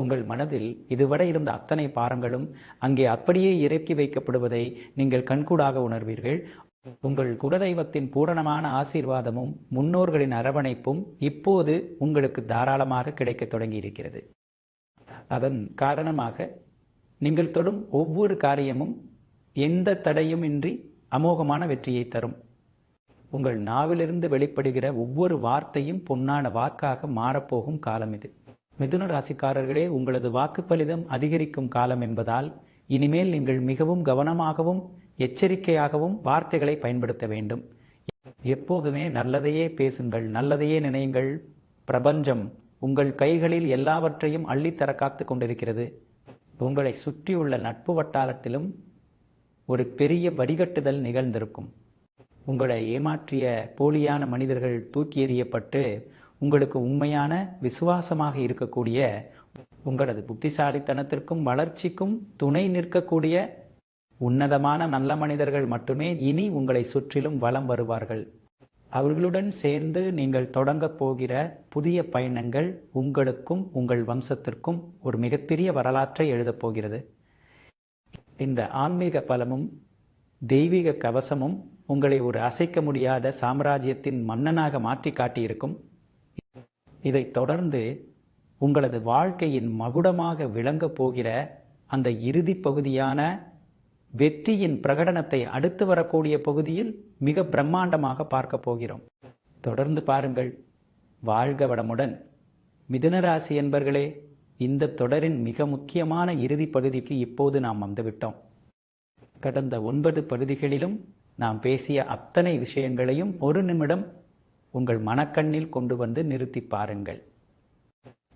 S1: உங்கள் மனதில் இதுவரை இருந்த அத்தனை பாரங்களும் அங்கே அப்படியே இறக்கி வைக்கப்படுவதை நீங்கள் கண்கூடாக உணர்வீர்கள். உங்கள் குலதெய்வத்தின் பூரணமான ஆசீர்வாதமும் முன்னோர்களின் அரவணைப்பும் இப்போது உங்களுக்கு தாராளமாக கிடைக்க தொடங்கி இருக்கிறது. அதன் காரணமாக நீங்கள் தொடும் ஒவ்வொரு காரியமும் எந்த தடையும் இன்றி அமோகமான வெற்றியை தரும். உங்கள் நாவிலிருந்து வெளிப்படுகிற ஒவ்வொரு வார்த்தையும் பொன்னான வாக்காக மாறப்போகும் காலம் இது. மிதுன ராசிக்காரர்களே, உங்களது வாக்கு பலிதம் அதிகரிக்கும் காலம் என்பதால் இனிமேல் நீங்கள் மிகவும் கவனமாகவும் எச்சரிக்கையாகவும் வார்த்தைகளை பயன்படுத்த வேண்டும். எப்போதுமே நல்லதையே பேசுங்கள், நல்லதையே நினையுங்கள். பிரபஞ்சம் உங்கள் கைகளில் எல்லாவற்றையும் அள்ளித்தர காத்து கொண்டிருக்கிறது. உங்களை சுற்றியுள்ள நட்பு வட்டாரத்திலும் ஒரு பெரிய வடிகட்டுதல் நிகழ்ந்திருக்கும். உங்களை ஏமாற்றிய போலியான மனிதர்கள் தூக்கி எறியப்பட்டு உங்களுக்கு உண்மையான விசுவாசமாக இருக்கக்கூடிய, உங்களது புத்திசாலித்தனத்திற்கும் வளர்ச்சிக்கும் துணை நிற்கக்கூடிய உன்னதமான நல்ல மனிதர்கள் மட்டுமே இனி உங்களை சுற்றிலும் வலம் வருவார்கள். அவர்களுடன் சேர்ந்து நீங்கள் தொடங்கப் போகிற புதிய பயணங்கள் உங்களுக்கும் உங்கள் வம்சத்திற்கும் ஒரு மிகப்பெரிய வரலாற்றை எழுதப் போகிறது. இந்த ஆன்மீக பலமும் தெய்வீக கவசமும் உங்களை ஒரு அசைக்க முடியாத சாம்ராஜ்யத்தின் மன்னனாக மாற்றி காட்டியிருக்கும். இதைத் தொடர்ந்து உங்களது வாழ்க்கையின் மகுடமாக விளங்கப் போகிற அந்த இறுதி பகுதியான வெற்றியின் பிரகடனத்தை அடுத்து வரக்கூடிய பகுதியில் மிக பிரம்மாண்டமாக பார்க்க போகிறோம். தொடர்ந்து பாருங்கள். வாழ்க வளமுடன். மிதுனராசி என்பர்களே, இந்த தொடரின் மிக முக்கியமான இறுதி பகுதிக்கு இப்போது நாம் வந்துவிட்டோம். கடந்த 9 பகுதிகளிலும் நாம் பேசிய அத்தனை விஷயங்களையும் ஒரு நிமிடம் உங்கள் மனக்கண்ணில் கொண்டு வந்து நிறுத்தி பாருங்கள்.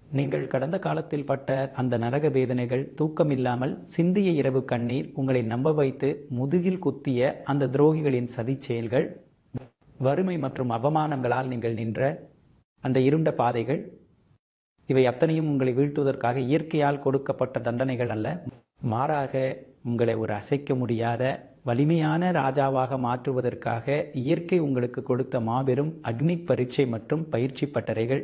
S1: நீங்கள் கடந்த காலத்தில் பட்ட அந்த நரக வேதனைகள், தூக்கமில்லாமல் சிந்திய இரவு கண்ணீர், உங்களை நம்ப வைத்து முதுகில் குத்திய அந்த துரோகிகளின் சதி செயல்கள், வறுமை மற்றும் அவமானங்களால் நீங்கள் நின்ற அந்த இருண்ட பாதைகள், இவை அத்தனையும் உங்களை வீழ்த்துவதற்காக இயற்கையால் கொடுக்கப்பட்ட தண்டனைகள் அல்ல. மாறாக உங்களை ஒரு அசைக்க முடியாத வலிமையான ராஜாவாக மாற்றுவதற்காக இயற்கை உங்களுக்கு கொடுத்த மாபெரும் அக்னி பரீட்சை மற்றும் பயிற்சி பட்டறைகள்.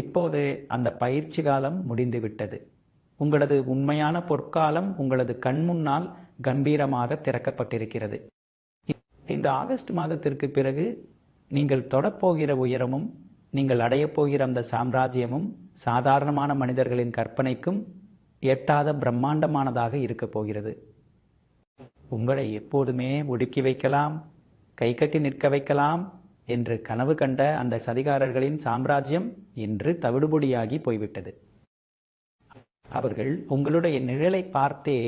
S1: இப்போது அந்த பயிற்சி காலம் முடிந்துவிட்டது. உங்களது உண்மையான பொற்காலம் உங்களது கண்முன்னால் கம்பீரமாக திறக்கப்பட்டிருக்கிறது. இந்த ஆகஸ்ட் மாதத்திற்கு பிறகு நீங்கள் தொடப்போகிற உயரமும் நீங்கள் அடையப்போகிற அந்த சாம்ராஜ்யமும் சாதாரணமான மனிதர்களின் கற்பனைக்கும் எட்டாத பிரம்மாண்டமானதாக இருக்கப் போகிறது. உங்களை எப்போதுமே ஒடுக்கி வைக்கலாம், கை கட்டி நிற்க வைக்கலாம் என்று கனவு கண்ட அந்த சதிகாரர்களின் சாம்ராஜ்யம் இன்று தவிடுபொடியாகி போய்விட்டது. அவர்கள் உங்களுடைய நிழலை பார்த்தே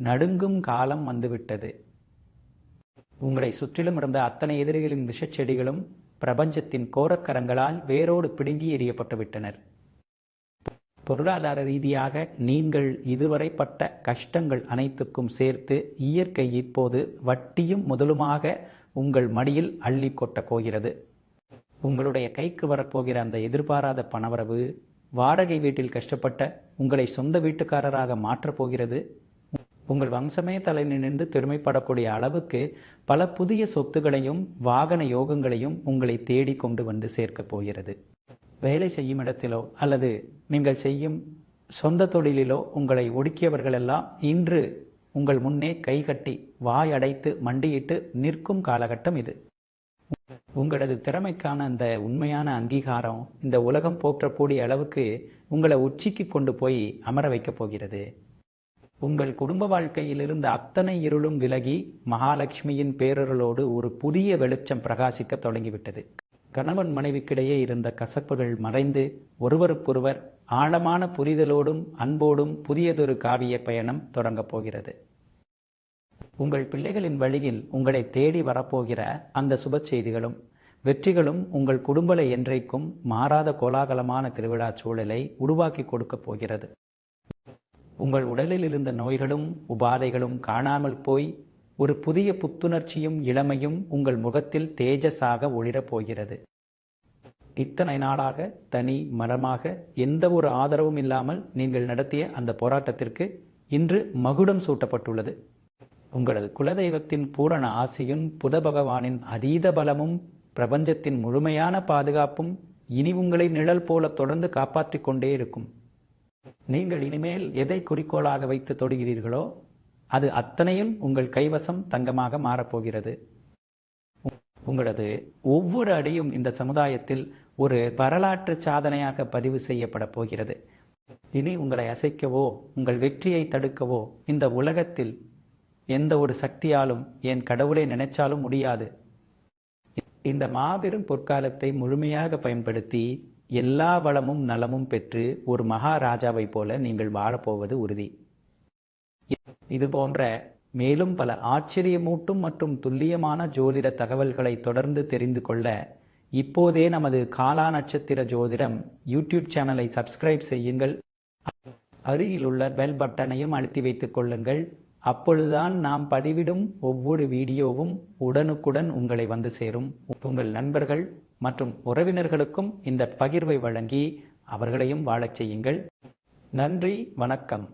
S1: நடுங்கும் காலம் வந்துவிட்டது. உங்களை சுற்றிலும் இருந்த அத்தனை எதிரிகளின் விஷச்செடிகளும் பிரபஞ்சத்தின் கோரக்கரங்களால் வேரோடு பிடுங்கி எறியப்பட்டு விட்டனர். பொருளாதார ரீதியாக நீங்கள் இதுவரை பட்ட கஷ்டங்கள் அனைத்துக்கும் சேர்த்து இயற்கை இப்போது வட்டியும் முதலுமாக உங்கள் மடியில் அள்ளி கொட்டப் போகிறது. உங்களுடைய கைக்கு வரப்போகிற அந்த எதிர்பாராத பணவரவு வாடகை வீட்டில் கஷ்டப்பட்ட உங்களை சொந்த வீட்டுக்காரராக மாற்றப் போகிறது. உங்கள் வம்சமே தலை நிமிர்ந்து பெருமைப்படக்கூடிய அளவுக்கு பல புதிய சொத்துகளையும் வாகன யோகங்களையும் உங்களை தேடி கொண்டு வந்து சேர்க்கப் போகிறது. வேலை செய்யும் இடத்திலோ அல்லது நீங்கள் செய்யும் சொந்த தொழிலிலோ உங்களை ஒடுக்கியவர்களெல்லாம் இன்று உங்கள் முன்னே கைகட்டி வாயடைத்து மண்டியிட்டு நிற்கும் காலகட்டம் இது. உங்களது திறமைக்கான அந்த உண்மையான அங்கீகாரம் இந்த உலகம் போற்றக்கூடிய அளவுக்கு உங்களை உச்சிக்கு கொண்டு போய் அமர வைக்கப் போகிறது. உங்கள் குடும்ப வாழ்க்கையில் இருந்த அத்தனை இருளும் விலகி மகாலட்சுமியின் பேரருளோடு ஒரு புதிய வெளிச்சம் பிரகாசிக்க தொடங்கிவிட்டது. கணவன் மனைவிக்கிடையே இருந்த கசப்புகள் மறைந்து ஒருவருக்கொருவர் ஆழமான புரிதலோடும் அன்போடும் புதியதொரு காவிய பயணம் தொடங்கப் போகிறது. உங்கள் பிள்ளைகளின் வழியில் உங்களை தேடி வரப்போகிற அந்த சுப செய்திகளும் வெற்றிகளும் உங்கள் குடும்பலை என்றைக்கும் மாறாத கோலாகலமான திருவிழா சூழலை உருவாக்கி கொடுக்கப் போகிறது. உங்கள் உடலில் இருந்த நோய்களும் உபாதைகளும் காணாமல் போய் ஒரு புதிய புத்துணர்ச்சியும் இளமையும் உங்கள் முகத்தில் தேஜஸாக ஒளிரப் போகிறது. இத்தனை நாளாக தனி மரமாக எந்த ஒரு ஆதரவும் இல்லாமல் நீங்கள் நடத்திய அந்த போராட்டத்திற்கு இன்று மகுடம் சூட்டப்பட்டுள்ளது. உங்களது குலதெய்வத்தின் பூரண ஆசியும் புத பகவானின் அதீத பலமும் பிரபஞ்சத்தின் முழுமையான பாதுகாப்பும் இனி உங்களை நிழல் போல தொடர்ந்து காப்பாற்றிக் கொண்டே இருக்கும். நீங்கள் இனிமேல் எதை குறிக்கோளாக வைத்து தொடுகிறீர்களோ அது அத்தனையும் உங்கள் கைவசம் தங்கமாக மாறப்போகிறது. உங்களது ஒவ்வொரு அடியும் இந்த சமுதாயத்தில் ஒரு வரலாற்று சாதனையாக பதிவு செய்யப்பட போகிறது. இனி உங்களை அசைக்கவோ உங்கள் வெற்றியை தடுக்கவோ இந்த உலகத்தில் எந்த ஒரு சக்தியாலும் என் கடவுளை நினைச்சாலும் முடியாது. இந்த மாபெரும் பொற்காலத்தை முழுமையாக பயன்படுத்தி எல்லா வளமும் நலமும் பெற்று ஒரு மகாராஜாவை போல நீங்கள் வாழப்போவது உறுதி. இது போன்ற மேலும் பல ஆச்சரியமூட்டும் மற்றும் துல்லியமான ஜோதிட தகவல்களை தொடர்ந்து தெரிந்து கொள்ள இப்போதே நமது காலா நட்சத்திர ஜோதிடம் யூடியூப் சேனலை சப்ஸ்கிரைப் செய்யுங்கள். அருகில் உள்ள பெல் பட்டனையும் அழுத்தி வைத்துக் கொள்ளுங்கள். அப்பொழுதுதான் நாம் பதிவிடும் ஒவ்வொரு வீடியோவும் உடனுக்குடன் உங்களை வந்து சேரும். உங்கள் நண்பர்கள் மற்றும் உறவினர்களுக்கும் இந்த பகிர்வை வழங்கி அவர்களையும் வாழச் செய்யுங்கள். நன்றி, வணக்கம்.